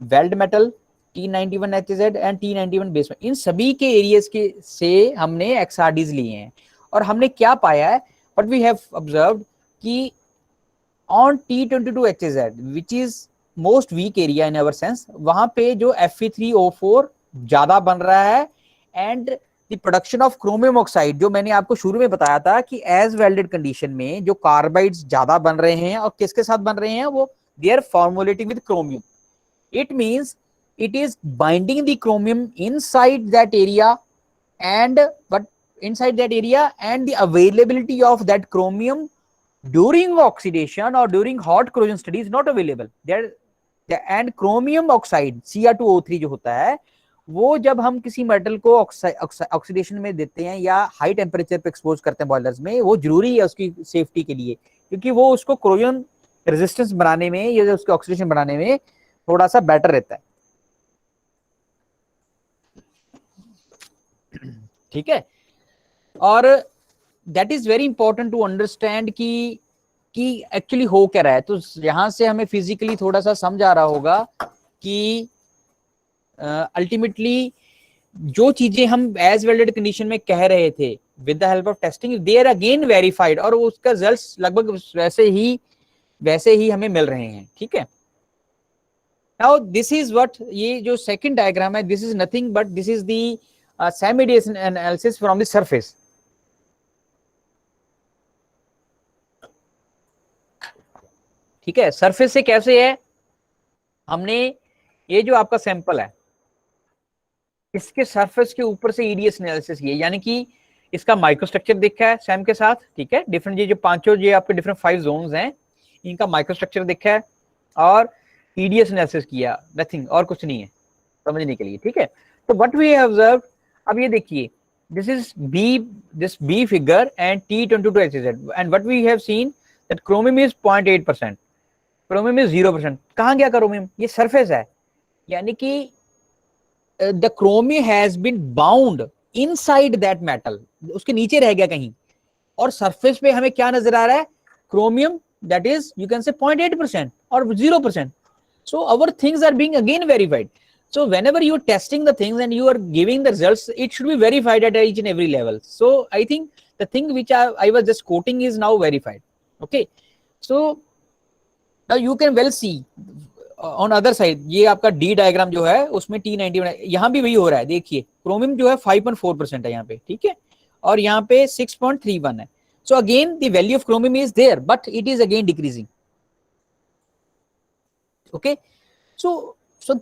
weld metal, T91 HZ and T91 base metal, इन सभी के areas के से हमने XRDs लिए हैं। और हमने क्या पाया है, what we have observed कि on T22 HZ, which is most weak area in our sense, वहां पे जो Fe3O4 ज्यादा बन रहा है, and the production of chromium oxide, जो मैंने आपको शुरू में बताया था कि एज वेल्डेड कंडीशन में जो कार्बाइड्स ज्यादा बन रहे हैं, और किसके साथ बन रहे हैं, वो they are formulating with chromium. It means it is binding the chromium inside that area, and the availability of that chromium during oxidation or during hot corrosion study is not available there. And chromium oxide Cr2O3 जो होता है वो जब हम किसी metal को oxidation में देते हैं या हाई टेम्परेचर पे एक्सपोज करते हैं बॉयलर्स में, वो जरूरी है उसकी सेफ्टी के लिए, क्योंकि वो उसको कोरोजन रेजिस्टेंस बनाने में या उसके ऑक्सीडेशन बनाने में थोड़ा सा बेटर रहता है। ठीक है, और that is very important to understand कि एक्चुअली हो क्या रहा है। तो यहां से हमें फिजिकली थोड़ा सा समझ आ रहा होगा कि अल्टीमेटली जो चीजें हम एज वेल्डेड कंडीशन में कह रहे थे with the help of testing they are again verified, और उसका रिजल्ट्स लगभग वैसे ही हमें मिल रहे हैं। ठीक है, नाउ दिस इज व्हाट, ये जो सेकंड डायग्राम है, this is nothing but this is the SAM mediation analysis from the surface। ठीक है, सरफेस से कैसे है, हमने ये जो आपका सैंपल है इसके सरफेस के ऊपर से EDS एनालिसिस किया, यानी कि इसका माइक्रोस्ट्रक्चर देखा है सैम के साथ। ठीक है, डिफरेंट ये जो पांचों ये आपके डिफरेंट 5 जोन्स हैं इनका माइक्रोस्ट्रक्चर देखा है और EDS एनालिसिस किया, नथिंग और कुछ नहीं है समझने के लिए। ठीक है, तो व्हाट वी हैव ऑब्जर्व्ड, अब ये देखिए this is B figure and T22HZ एंड what we have seen that chromium is 0.8%, chromium is 0%। कहां गया क्रोमियम, ये सरफेस है, यानी कि the chromium has been bound inside that metal, उसके नीचे रह गया कहीं, और सरफेस पे हमें क्या नजर आ रहा है, chromium that is you can से 0.8% और 0%। so our things are being again verified। so whenever you are testing the things and you are giving the results, it should be verified at each and every level। so I think the thing which I was just quoting is now verified। okay, so now you can well see on other side, ये आपका D diagram जो है उसमें T91 यहाँ भी वही हो रहा है। देखिए क्रोमियम जो है 5.4% है यहाँ पे, ठीक है, और यहाँ पे 6.31 है। so again the value of chromium is there but it is again decreasing। okay, so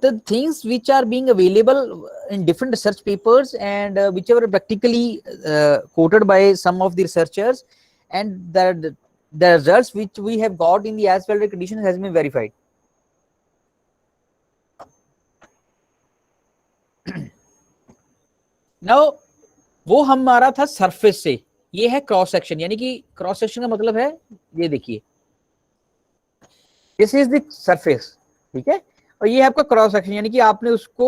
the things which are being available in different research papers and which are practically quoted by some of the researchers, and the results which we have got in the as welded condition has been verified। now वो हमारा था surface से, ये है cross section, यानी कि cross section का मतलब है ये देखिए दिस इज द सरफेस। ठीक है, और ये आपका क्रॉस सेक्शन, यानी कि आपने उसको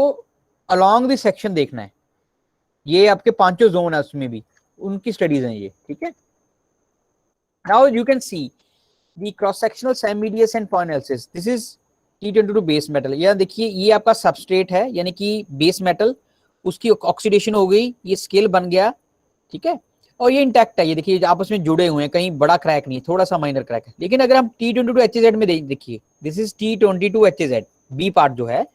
अलोंग द सेक्शन देखना है। ये आपके पांचों जोन है उसमें भी उनकी स्टडीज हैं ये। ठीक है, now you can see the cross sectional SAM EDS and point analysis. This is T22 base metal. यह देखिए ये आपका सबस्ट्रेट है, यानी कि बेस मेटल, उसकी ऑक्सीडेशन हो गई, ये स्केल बन गया। ठीक है, और ये इंटैक्ट है, ये देखिए आपस में जुड़े हुए हैं, कहीं बड़ा क्रैक नहीं, थोड़ा सा माइनर क्रैक है। लेकिन अगर हम T22HZ में देखिए, this is T22HZ B part जो है,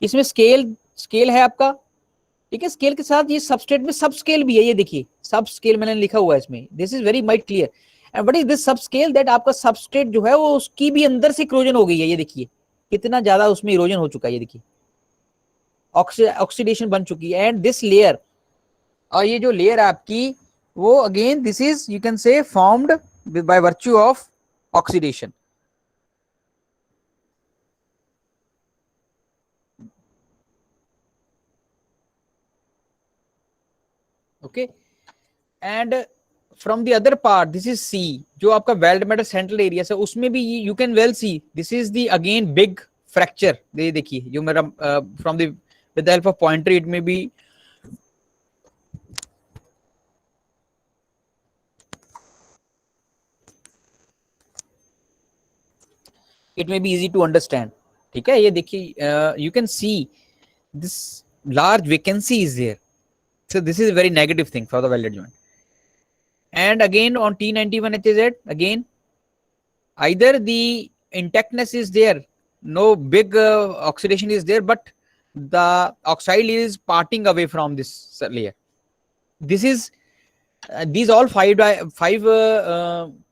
इसमें स्केल है आपका। ठीक है, स्केल के साथ ये सबस्ट्रेट में सब स्केल भी है, ये देखिए सब स्केल मैंने लिखा हुआ है इसमें, this is very might clear. And what is this सब स्केल, दैट आपका सबस्ट्रेट जो है वो उसकी भी अंदर से इरोजन हो गई है, ये देखिए कितना ज्यादा उसमें इरोजन हो चुका है, ये देखिए ऑक्सीडेशन बन चुकी है। एंड दिस लेयर, और ये जो लेयर आपकी वो again this is you can say formed by virtue of oxidation. Okay, and from the other part this is see, जो आपका वेल्ड मेटल सेंट्रल एरिया है उसमें भी you can well see this is the again big fracture. ये देखिए जो मेरा from the with the help of pointer it में भी it may be easy to understand। ठीक है, ये देखिए you can see this large vacancy is there, so this is a very negative thing for the welded joint। and again on T91HZ again either the intactness is there, no big oxidation is there, but the oxide is parting away from this layer। this is these all five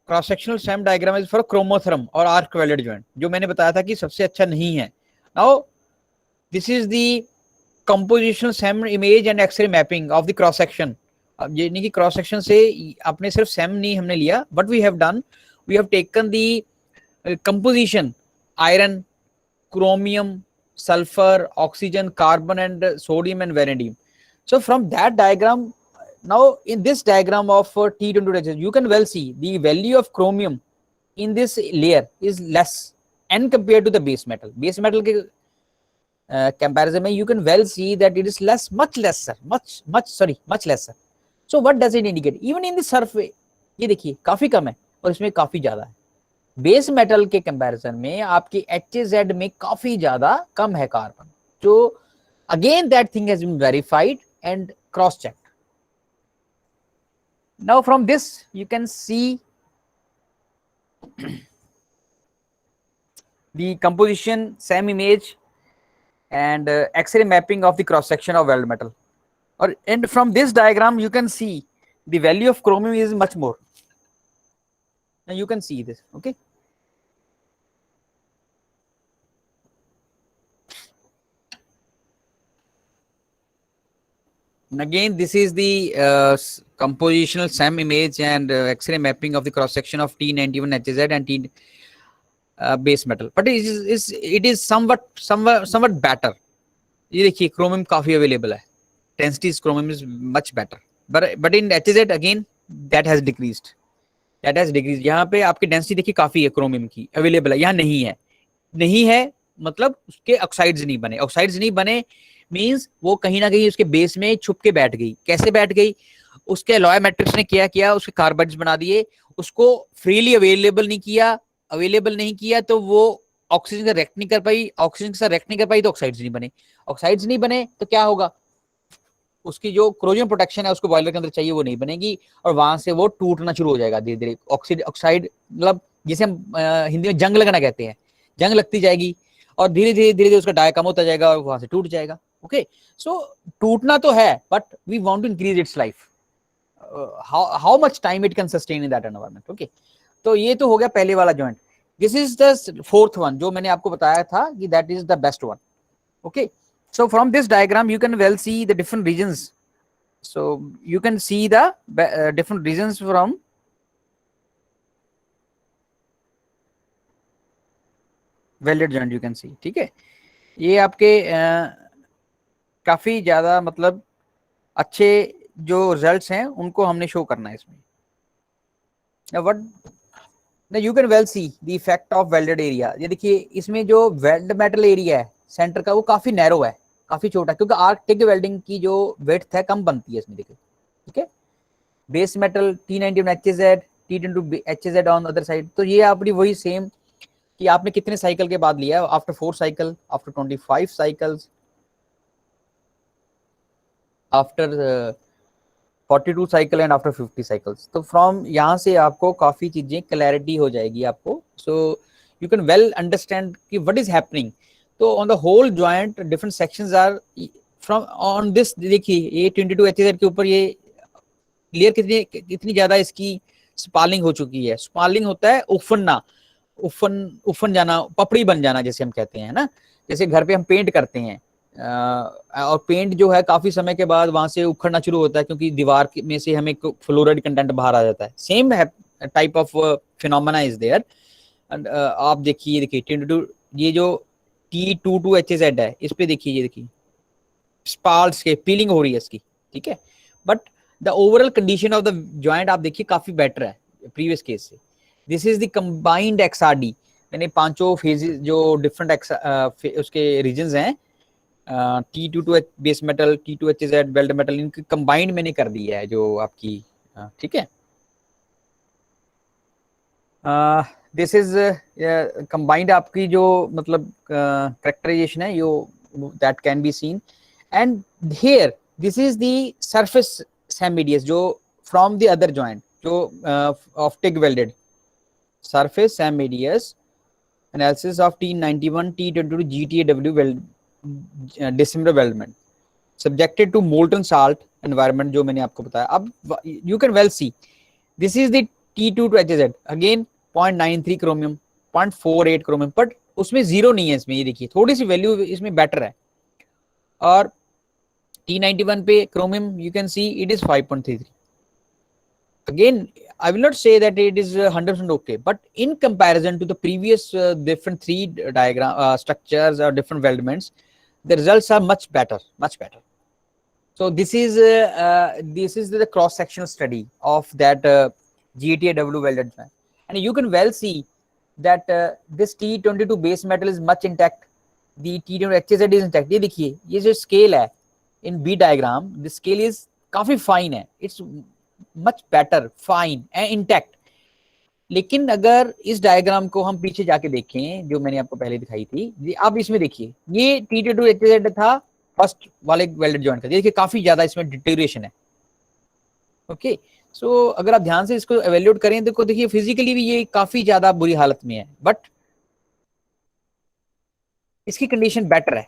cross sectional SAM diagram is for Chromotherm और arc welded joint, जो मैंने बताया था कि सबसे अच्छा नहीं है। Now this is the compositional SEM image and X-ray mapping of the cross section. अब ये नहीं कि क्रॉस सेक्शन से आपने सिर्फ सेम नहीं हमने लिया, but we have done, we have taken the composition iron, chromium, sulfur, oxygen, carbon, and sodium and vanadium. So from that diagram, now in this diagram of T22, you can well see the value of chromium in this layer is less n compared to the base metal. Base metal के comparison में you can well see that it is less, much lesser, much lesser. So what does it indicate? Even in the surface, ये देखिए काफी कम है और इसमें काफी ज्यादा है. बेस मेटल के कंपैरिजन में आपके HZ में काफी ज्यादा कम है कार्बन. जो again that thing has been verified and cross checked. Now from this you can see the composition, SEM image, and X-ray mapping of the cross section of weld metal. And from this diagram you can see the value of chromium is much more. And you can see this, okay. And again, this is the compositional SEM image and X-ray mapping of the cross section of T91 HZ and T base metal. But it is somewhat better. ये देखिए chromium काफी available है. Density chromium is much better. But in HZ again that has decreased. यहाँ पे आपकी density देखिए काफी है क्रोमियम की, अवेलेबल है. यहाँ नहीं है मतलब उसके ऑक्साइड्स नहीं बने मींस वो कहीं ना कहीं उसके बेस में छुप के बैठ गई. कैसे बैठ गई? उसके एलॉय मैट्रिक्स ने क्या किया, उसके कार्बाइड्स बना दिए, उसको फ्रीली अवेलेबल नहीं किया तो वो ऑक्सीजन का रेक्ट नहीं कर पाई. ऑक्सीजन के साथ रेक्ट नहीं कर पाई तो ऑक्साइड्स नहीं बने तो क्या होगा, उसकी जो क्रोजन प्रोटेक्शन है उसको बॉयलर के अंदर चाहिए वो नहीं बनेगी और वहां से वो टूटना शुरू हो जाएगा धीरे धीरे. ऑक्साइड मतलब जिसे हम हिंदी में जंग लगना कहते हैं, जंग लगती जाएगी और धीरे धीरे उसका डाय कम होता जाएगा और वहां से टूट जाएगा. ओके, सो टूटना तो है but we want to increase its life, how much time it can sustain in that environment. Okay, तो ये तो हो गया पहले वाला joint. This is the fourth one जो मैंने आपको बताया था कि that is the best one. Okay, so from this diagram you can well see the different regions. So you can see the different regions from welded joint you can see. ठीक है, ये आपके काफी ज्यादा मतलब अच्छे जो रिजल्ट्स हैं उनको हमने शो करना है इसमें. Now you can well see the effect of welded area. ये देखिए इसमें जो वेल्ड मेटल एरिया है सेंटर का वो काफी नैरो है, काफी छोटा, क्योंकि आर्कटिक वेल्डिंग की जो विड्थ है कम बनती है इसमें. देखिए ठीक है, base metal T91 HZ, T22 HZ on other side. तो ये आपकी वही सेम कि आपने कितने साइकिल के बाद लिया है, after 4 cycle, after 25 cycles, after 42 cycle and after 50 cycles. तो फ्रॉम यहाँ से आपको काफी चीजें क्लैरिटी हो जाएगी आपको. So you can well understand कि व्हाट इज हैपनिंग. तो on the whole joint different sections are from on this. देखिए ये 22 HZ के ऊपर ये लेयर कितनी ज्यादा इसकी स्पालिंग हो चुकी है. स्पालिंग होता है उफन जाना, पपड़ी बन जाना जैसे हम कहते हैं ना. जैसे घर पे हम पेंट करते हैं और पेंट जो है काफी समय के बाद वहां से उखड़ना शुरू होता है क्योंकि दीवार में से हमें फ्लोराइड कंटेंट बाहर आ जाता है. Same type of phenomena is there. आप देखिए 22 ये जो T22 HZ है इस पे देखिए, ये देखिए स्पाल्स के पीलिंग हो रही है इसकी. ठीक है, but the overall condition of the joint आप देखिए काफी बेटर है प्रीवियस केस से. This is the combined XRD. मैंने पांचों फेजेस जो डिफरेंट उसके रीजंस हैं T22 base metal, T2 HZ weld metal, इनकी कंबाइंड मैंने कर दी है जो आपकी. ठीक है, दिस इज कंबाइंड आपकी जो मतलब कैरेक्टराइजेशन है yo that can be seen. And here this is the surface SEM medius जो फ्रॉम द अदर जॉइंट जो of TIG welded surface SEM medius analysis of T91 T22 GTAW weld dissimilar weldment subjected to molten salt environment जो मैंने आपको बताया. अब you can well see this is the T22 HZ again 0.93 chromium, 0.48 chromium, but उसमें zero नहीं है इसमें. ये देखिए थोड़ी सी वैल्यू इसमें बेटर है. और T91 पे chromium you can see it is 5.33. Again, I will not say that it is 100% okay, but in comparison to the previous different three diagram structures or different weldments, the results are much better, much better. So this is the cross sectional study of that GTAW welded joint, and you can well see that this T22 base metal is much intact, the T22 HZ is intact. ये देखिए ये जो scale है in B diagram, the scale is काफी fine है, it's much better, fine and intact. लेकिन अगर इस डायग्राम को हम पीछे जाके देखें जो मैंने आपको पहले दिखाई थी, अब इसमें देखिए ये T22 HZ था फर्स्ट वाले वेल्डेड जॉइंट का, देखिए काफी ज्यादा इसमें डिटेरियोरेशन है. ओके, सो अगर आप ध्यान से इसको एवेल्यूएट करें तो देखिए फिजिकली भी ये काफी ज्यादा बुरी हालत में है, बट इसकी कंडीशन बेटर है,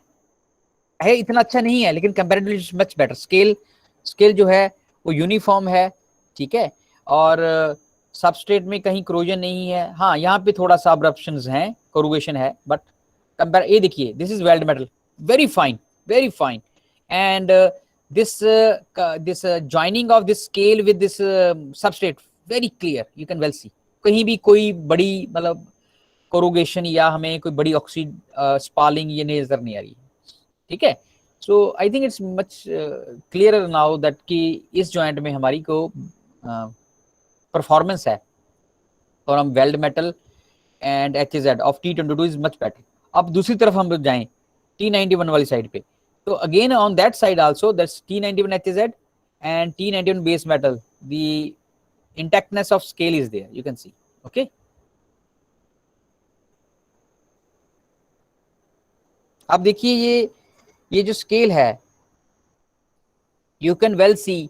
इतना अच्छा नहीं है लेकिन कंपैरेटिवली मच बेटर. स्केल जो है वो यूनिफॉर्म है, ठीक है, और सबस्ट्रेट में कहीं क्रोजन नहीं है. हाँ, यहाँ पे थोड़ा सा अब्रप्शंस हैं, कोरुगेशन है, बट कंपेयर ये देखिए this is weld metal, very fine, and this joining of this scale with this substrate very clear, you can well see. कहीं भी कोई बड़ी मतलब कोरुगेशन या हमें कोई बड़ी ऑक्सीड स्पालिंग ये नजर नहीं आ रही, ठीक है. So I think it's much clear now that कि इस जॉइंट में हमारी को परफॉर्मेंस है और हम weld metal and HZ of T22 is much better. अब दूसरी तरफ हम जाएं T91 वाली साइड पे, तो again on that side also that's T91 HZ and T91 base metal, the intactness of scale is there, you can see. Okay, अब देखिए ये जो स्केल है यू कैन वेल सी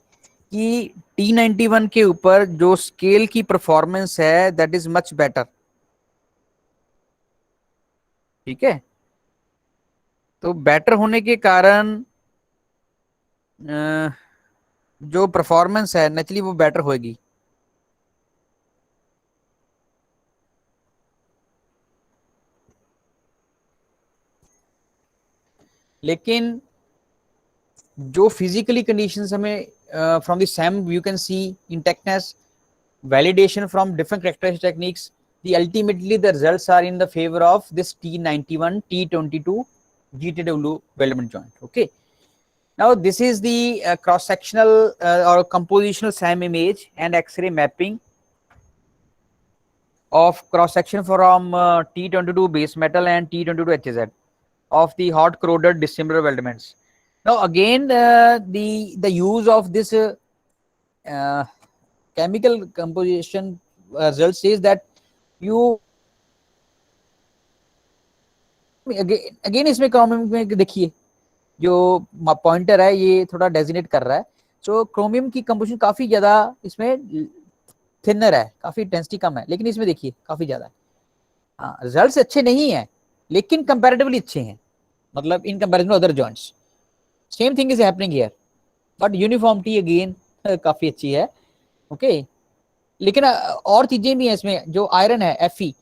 कि T91 के ऊपर जो स्केल की परफॉर्मेंस है दैट इज मच बेटर, ठीक है. तो बेटर होने के कारण जो परफॉर्मेंस है नेचुरली वो बेटर होगी. लेकिन जो फिजिकली कंडीशंस हमें from the same you can see intactness, validation from different characteristic techniques, ultimately the results are in the favor of this T91 T22 GTW weldment joint. Okay, now this is the cross sectional or compositional SAM image and X-ray mapping of cross section from T22 base metal and T22 HZ of the hot corroded dissimilar weldments. Now again the use of this chemical composition result says that you again इसमें chromium में देखिए जो pointer है ये थोड़ा designate कर रहा है. सो क्रोमियम की कंपोजिशन काफी ज्यादा इसमें थिनर है, काफी डेंसिटी कम है, लेकिन इसमें देखिए काफी ज्यादा है. हाँ, रिजल्ट्स अच्छे नहीं है लेकिन कंपैरेटिवली अच्छे हैं, मतलब in comparison to other joints. Same thing is happening here, but uniformity again काफी अच्छी है. ओके, लेकिन और चीजें भी हैं इसमें. जो आयरन है Fe,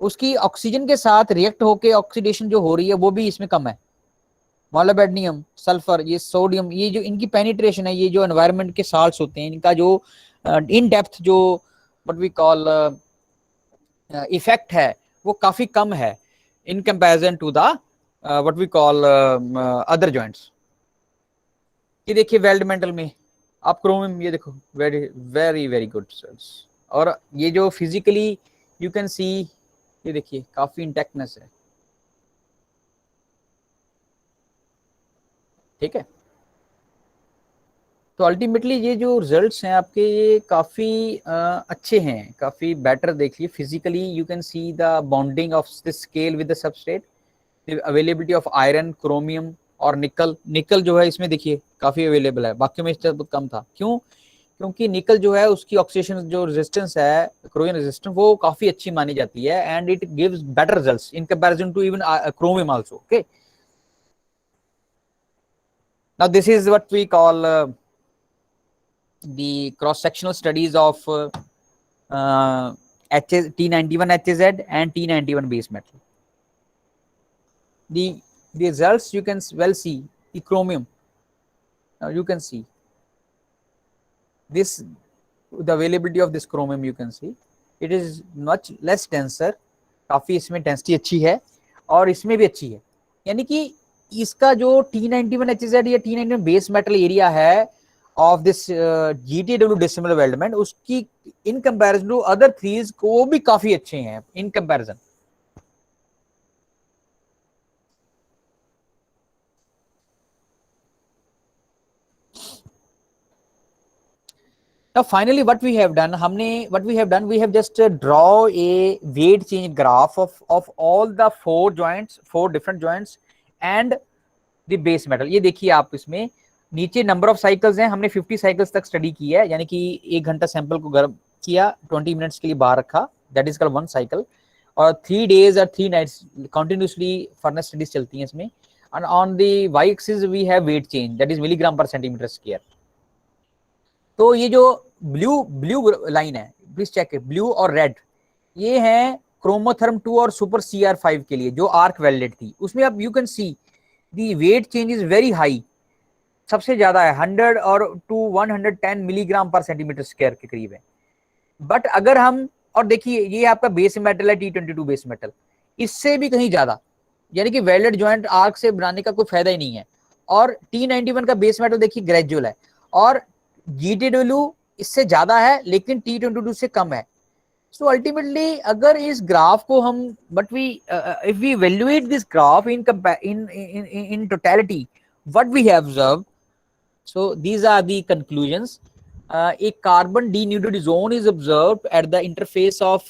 उसकी ऑक्सीजन के साथ रिएक्ट होके ऑक्सीडेशन जो हो रही है वो भी इसमें कम है. मोलिब्डेनम, सल्फर, ये सोडियम, ये जो इनकी पेनिट्रेशन है, ये जो एनवायरनमेंट के साल्ट्स होते हैं इनका जो इन डेप्थ जो व्हाट वी कॉल इफेक्ट है वो काफी कम है in comparison to the what we call other joints. ये देखिए वेल्ड मेटल में आप क्रोमियम, ये देखो very very very good results, और ये जो फिजिकली यू कैन सी ये देखिए काफी इंटैक्टनेस है, ठीक है. तो अल्टीमेटली ये जो रिजल्ट्स हैं आपके ये काफी अच्छे हैं, काफी बेटर. देखिए physically you can see the bonding of this scale with the substrate, the availability of iron, chromium और निकल जो है इसमें देखिए काफी अवेलेबल है, बाकी में इससे बहुत कम था. क्यों? क्योंकि निकल जो है उसकी ऑक्सीडेशन जो रेजिस्टेंस है, क्रोमियम रेजिस्टेंस, वो काफी अच्छी मानी जाती है and it gives better results in comparison to even chromium also. Okay, now this is what we call the cross sectional studies of T91 HZ and T91 base metal. The results you can well see the chromium. Now you can see this, the availability of this chromium, you can see it is much less denser, काफी इसमें density अच्छी है और इसमें भी अच्छी है, यानी कि इसका जो T91HZ या T91 बेस मेटल एरिया है of this GTW dissimilar weldment, उसकी in comparison to other threes को वो भी काफी अच्छे हैं in comparison. Now finally what we have done, we have just draw a weight change graph of all the four different joints and the base metal. ये देखिए आप, इसमें नीचे नंबर ऑफ साइकिल्स हैं, हमने 50 साइकिल्स तक स्टडी की है, यानी कि 1 घंटा सैंपल को गर्म किया, 20 मिनट्स के लिए बाहर रखा, दैट इज कॉल्ड 1 साइकिल, और 3 days और 3 nights कंटिन्यूसली फर्नेस स्टडीज चलती हैं इसमें. And on the Y axis we have weight change, that is milligram per centimetre square. तो ये जो ब्लू लाइन है, प्लीज चेक है, ब्लू और रेड, ये है क्रोमोथर्म 2 और सुपर CR5 के लिए जो आर्क वेल्डेड थी, उसमें आप you can C the wait change is very high, सबसे ज्यादा है 100 और to 110 milligram per centimetre square के करीब है. बट अगर हम, और देखिए ये आपका बेस मेटल है T22 बेस मेटल, इससे भी कहीं ज्यादा, यानी कि वेल्डेड जॉइंट आर्क से बनाने का कोई फायदा ही नहीं है. और T91 का बेस मेटल देखिए ग्रेजुअल है, और GTW इससे ज्यादा है लेकिन T22 से कम है. सो अल्टीमेटली अगर इस ग्राफ को हम, but we if we evaluate this graph in totality, what we have observed, so these are the conclusions. a carbon denuded zone is observed at the interface of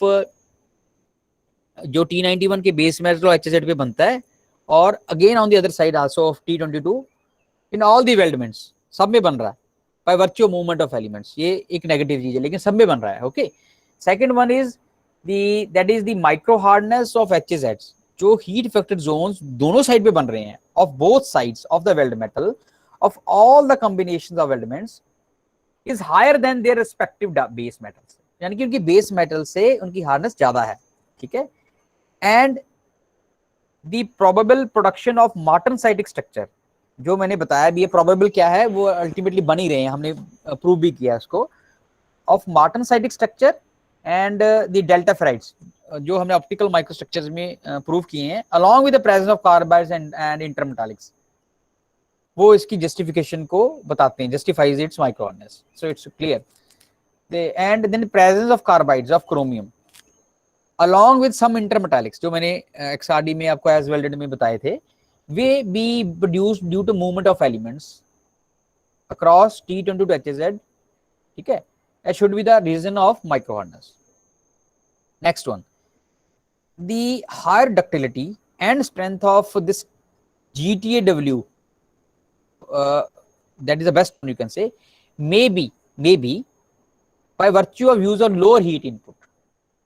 जो T91 के base metal HZ पे बनता है, और again on the other side also of T22 in all the weldments, सब में बन रहा है by virtue of movement of elements. ये एक नेगेटिव चीज है लेकिन सब में बन रहा है. Okay, second one is that is the micro hardness of HZ, जो हीट इफेक्टेड जोन्स दोनों साइड पे बन रहे हैं of both sides of the weld metal of all the combinations of weldments is higher than their respective base metals, यानी कि उनकी base metal से उनकी हार्डनेस ज्यादा है. ठीक है. And the probable production of martensitic structure, जो मैंने बताया भी, ये प्रोबेबल क्या है वो अल्टीमेटली बन ही रहे हैं, हमने प्रूव भी किया उसको, of martensitic structure and the delta ferrites, जो हमने ऑप्टिकल माइक्रोस्ट्रक्चर्स में प्रूव किए हैं, along with the presence of carbides and intermetallics, वो इसकी जस्टिफिकेशन को बताते हैं, justifies its micro hardness. So it's clear. And then presence of carbides of chromium along with some intermetallics, जो मैंने XRD में आपको as welded में बताए थे, वे be produced due to movement of elements across T22 to HZ. ठीक है, that should be the reason of micro hardness. Next one, the higher ductility and strength of this GTAW, that is the best one you can say, maybe by virtue of use of lower heat input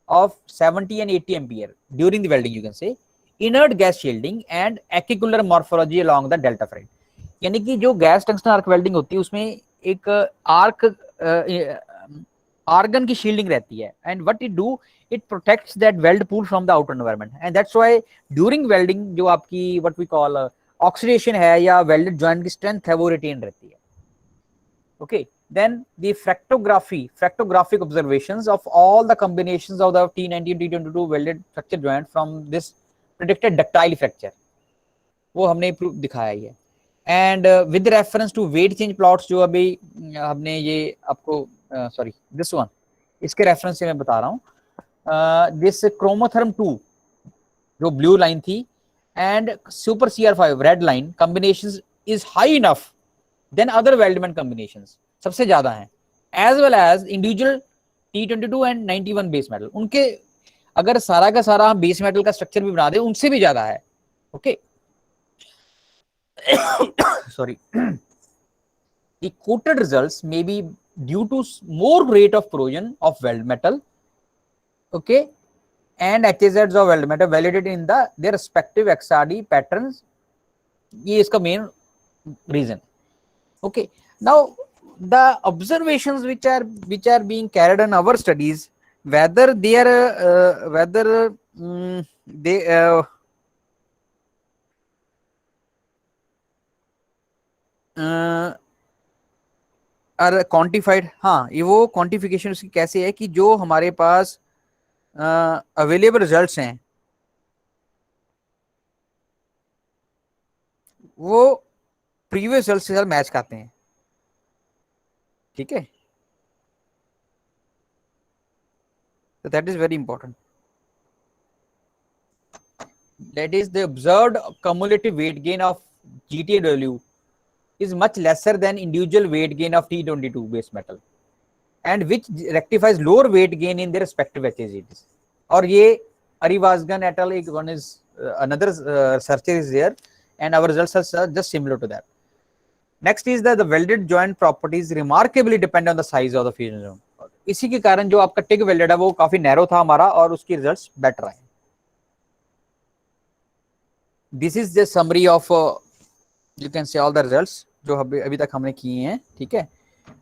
of 70 and 80 ampere during the welding, you can say, inert gas shielding and acicular morphology along the delta ferrite. यानी कि जो gas tungsten arc welding होती है उसमें एक arc argon की shielding रहती है, and what it do, it protects that weld pool from the outer environment, and that's why during welding जो आपकी व्हाट वी कॉल ऑक्सीडेशन है या वेल्डेड जॉइंट की स्ट्रेंथ है वो रिटेन रहती है. Okay. Then the fractographic observations of all the combinations of the T90 and T22 welded fracture joint from this predicted ductile fracture, वो हमने दिखाया ही है. And with reference to weight change plots, जो अभी हमने ये आपको sorry this one, इसके रेफरेंस से मैं बता रहा हूँ. This chromotherm 2 जो ब्लू लाइन थी and super CR5 red line combinations is high enough than other weldment combinations, सबसे ज्यादा हैं, as well as individual T22 and 91 base metal, उनके अगर सारा का सारा हम बेस मेटल का स्ट्रक्चर भी बना दे उनसे भी ज्यादा है. Okay, sorry. The quoted results may be due to more rate of corrosion of weld metal, okay, and HZs of weld metal validated in their respective XRD patterns. ये इसका main reason. Okay, now the observations which are being carried on our studies, whether they are are quantified, हाँ ये वो quantification उसकी कैसे है कि जो हमारे पास अवेलेबल रिजल्ट्स हैं वो प्रीवियस रिजल्ट के साथ मैच करते हैं, ठीक है, तो that is very important. That is, the observed cumulative weight gain of GTW is much lesser than individual weight gain of T22 base metal, and which rectifies lower weight gain in their respective HAGs. और ये Arivasgan et al. One is another researcher is there, and our results are just similar to that. Next is that the welded joint properties remarkably depend on the size of the fusion zone. इसी के कारण जो आपका TIG welded है वो काफी narrow था हमारा और उसकी रिजल्ट्स बेटर आए. This is the summary of you can से ऑल द रिजल्ट्स जो अभी तक हमने किए हैं, ठीक है.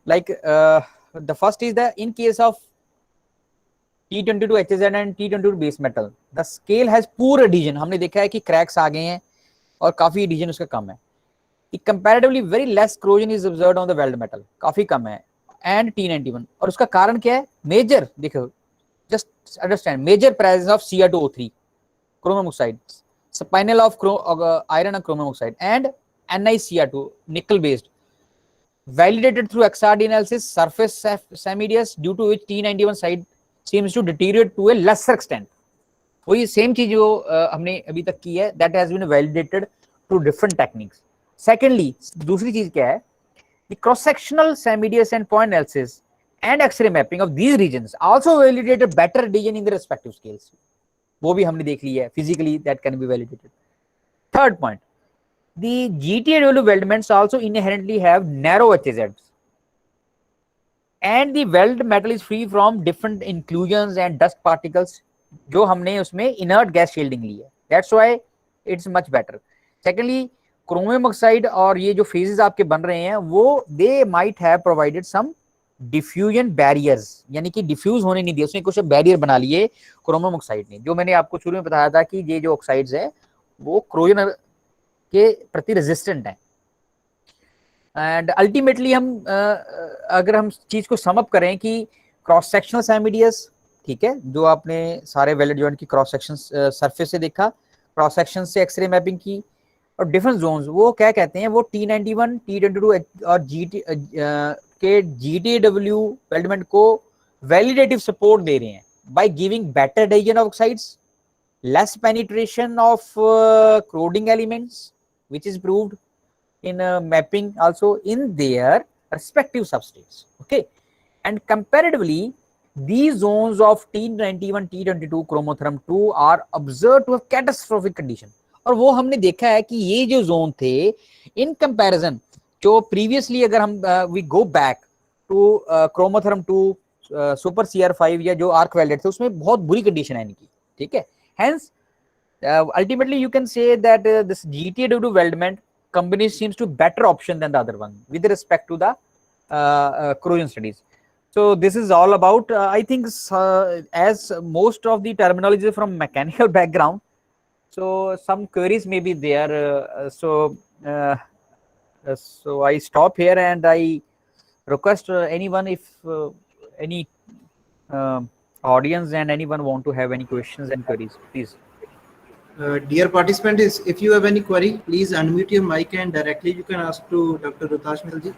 Like the first is the in case of T22 HZ and T22 base metal the scale has पूर एडिशन. हमने देखा है कि क्रैक्स आ गए हैं और काफी एडिशन उसका कम है. Comparatively very less corrosion is observed on the weld metal, काफी कम है, एंड T91. और उसका कारण क्या है? मेजर देखो, just understand, major presence of Cr2O3 chromium oxide, spinel of iron and chromium oxide, and NiCr2 nickel based, validated through XRD analysis surface semidius, due to which T91 side seems to deteriorate to a lesser extent. वही same चीज जो हमने अभी तक की है, that has been validated through different techniques. Secondly, दूसरी चीज क्या है? The cross-sectional semidius and point analysis and X-ray mapping of these regions also validated better adhesion in the respective scales. वो भी हमने देख ली है, physically that can be validated. Third point, the GTW weldments also inherently have narrow HZs, and the weld metal is free from different inclusions and dust particles, जो हमने उसमें inert gas shielding ली है. That's why it's much better. Secondly, chromium oxide और ये जो phases आपके बन रहे हैं वो they might have provided some diffusion barriers, यानी कि diffuse होने नहीं दिया, उसने कुछ बैरियर बना लिए chromium oxide ने. जो मैंने आपको शुरू में बताया था कि ये जो ऑक्साइड्स है वो corrosion के प्रति रेजिस्टेंट है. एंड अल्टीमेटली हम अगर हम चीज को सम अप करें कि क्रॉस सेक्शनल सैमिडियस, ठीक है, जो आपने सारे वेल्डेड जॉइंट की क्रॉस सेक्शन सरफेस से देखा, क्रॉस सेक्शन से एक्सरे मैपिंग की, और डिफरेंट जोन्स वो क्या कहते हैं, वो T91 T22 और GT के GTW वेल्डमेंट को वैलिडेटिव सपोर्ट दे रहे हैं by giving better addition of oxides, less penetration of corroding elements, which is proved in mapping also in their respective substrates. Okay, and comparatively these zones of T91 T22 chromotherm 2 are observed to have catastrophic condition. और वो हमने देखा है कि ये जो zone थे in comparison जो प्रीवियसली अगर हम we go back to Chromotherm 2 super CR5 या जो आर्क वेल्डेड थे उसमें बहुत बुरी कंडीशन है इनकी, ठीक है. Hence, ultimately you can say that this GTW weldment combination seems to be better option than the other one with respect to the corrosion studies. So this is all about I think as most of the terminology is from mechanical background, so some queries may be there. So I stop here and I request anyone if any audience and anyone want to have any questions and queries, please. Dear participants, if you have any query, please unmute your mic and directly you can ask to Dr. Rutash Milji.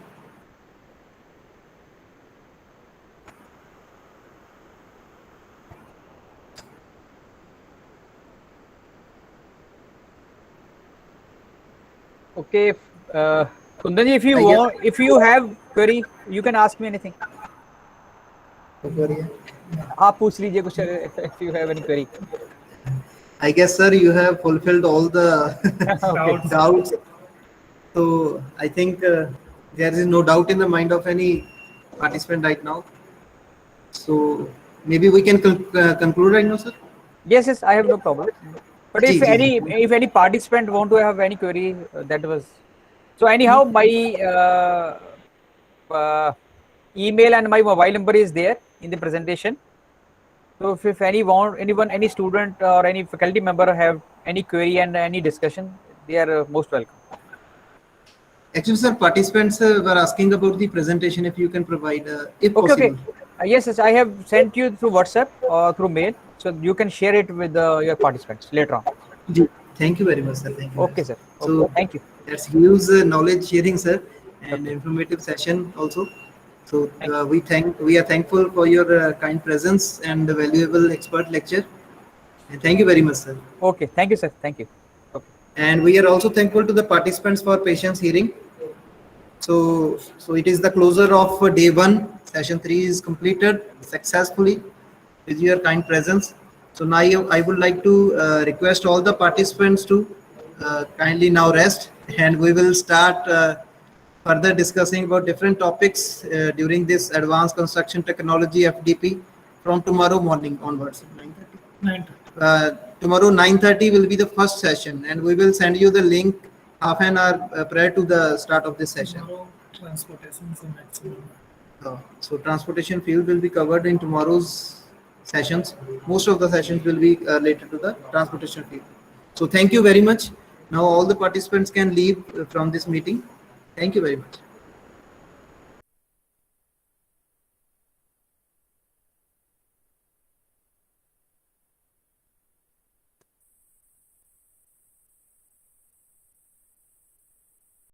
Okay, Kundan ji, if you have query, you can ask me anything. आप पूछ लीजिए कुछ if you have any query. I guess, sir, you have fulfilled all the doubts. So I think there is no doubt in the mind of any participant right now. So maybe we can conclude right now, sir. Yes, I have no problem. But if any participant want to have any query, that was so. Anyhow, my email and my mobile number is there in the presentation. So if any student or any faculty member have any query and any discussion, they are most welcome. Actually, sir, participants were asking about the presentation. If you can provide, if Okay, possible. yes, yes, I have sent you through WhatsApp or through mail, so you can share it with your participants later on. Ji, thank you very much, sir. Thank you very Okay, much. sir. Okay, So thank you. that's huge knowledge sharing, sir, and Okay, informative session also. So thank we are thankful for your kind presence and the valuable expert lecture. And thank you very much, sir. you. Okay, thank you, sir. Thank you. Okay. And we are also thankful to the participants for patience hearing. So it is the closer of day one. Session 3 is completed successfully with your kind presence. So now I would like to request all the participants to kindly now rest, and we will start further discussing about different topics during this advanced construction technology FDP from tomorrow morning onwards. 9:30. Tomorrow 9:30 will be the first session, and we will send you the link half an hour prior to the start of this session. Tomorrow, transportation is a maximum. So transportation field will be covered in tomorrow's sessions. Most of the sessions will be related to the transportation field. So thank you very much. Now all the participants can leave from this meeting. Thank you very much.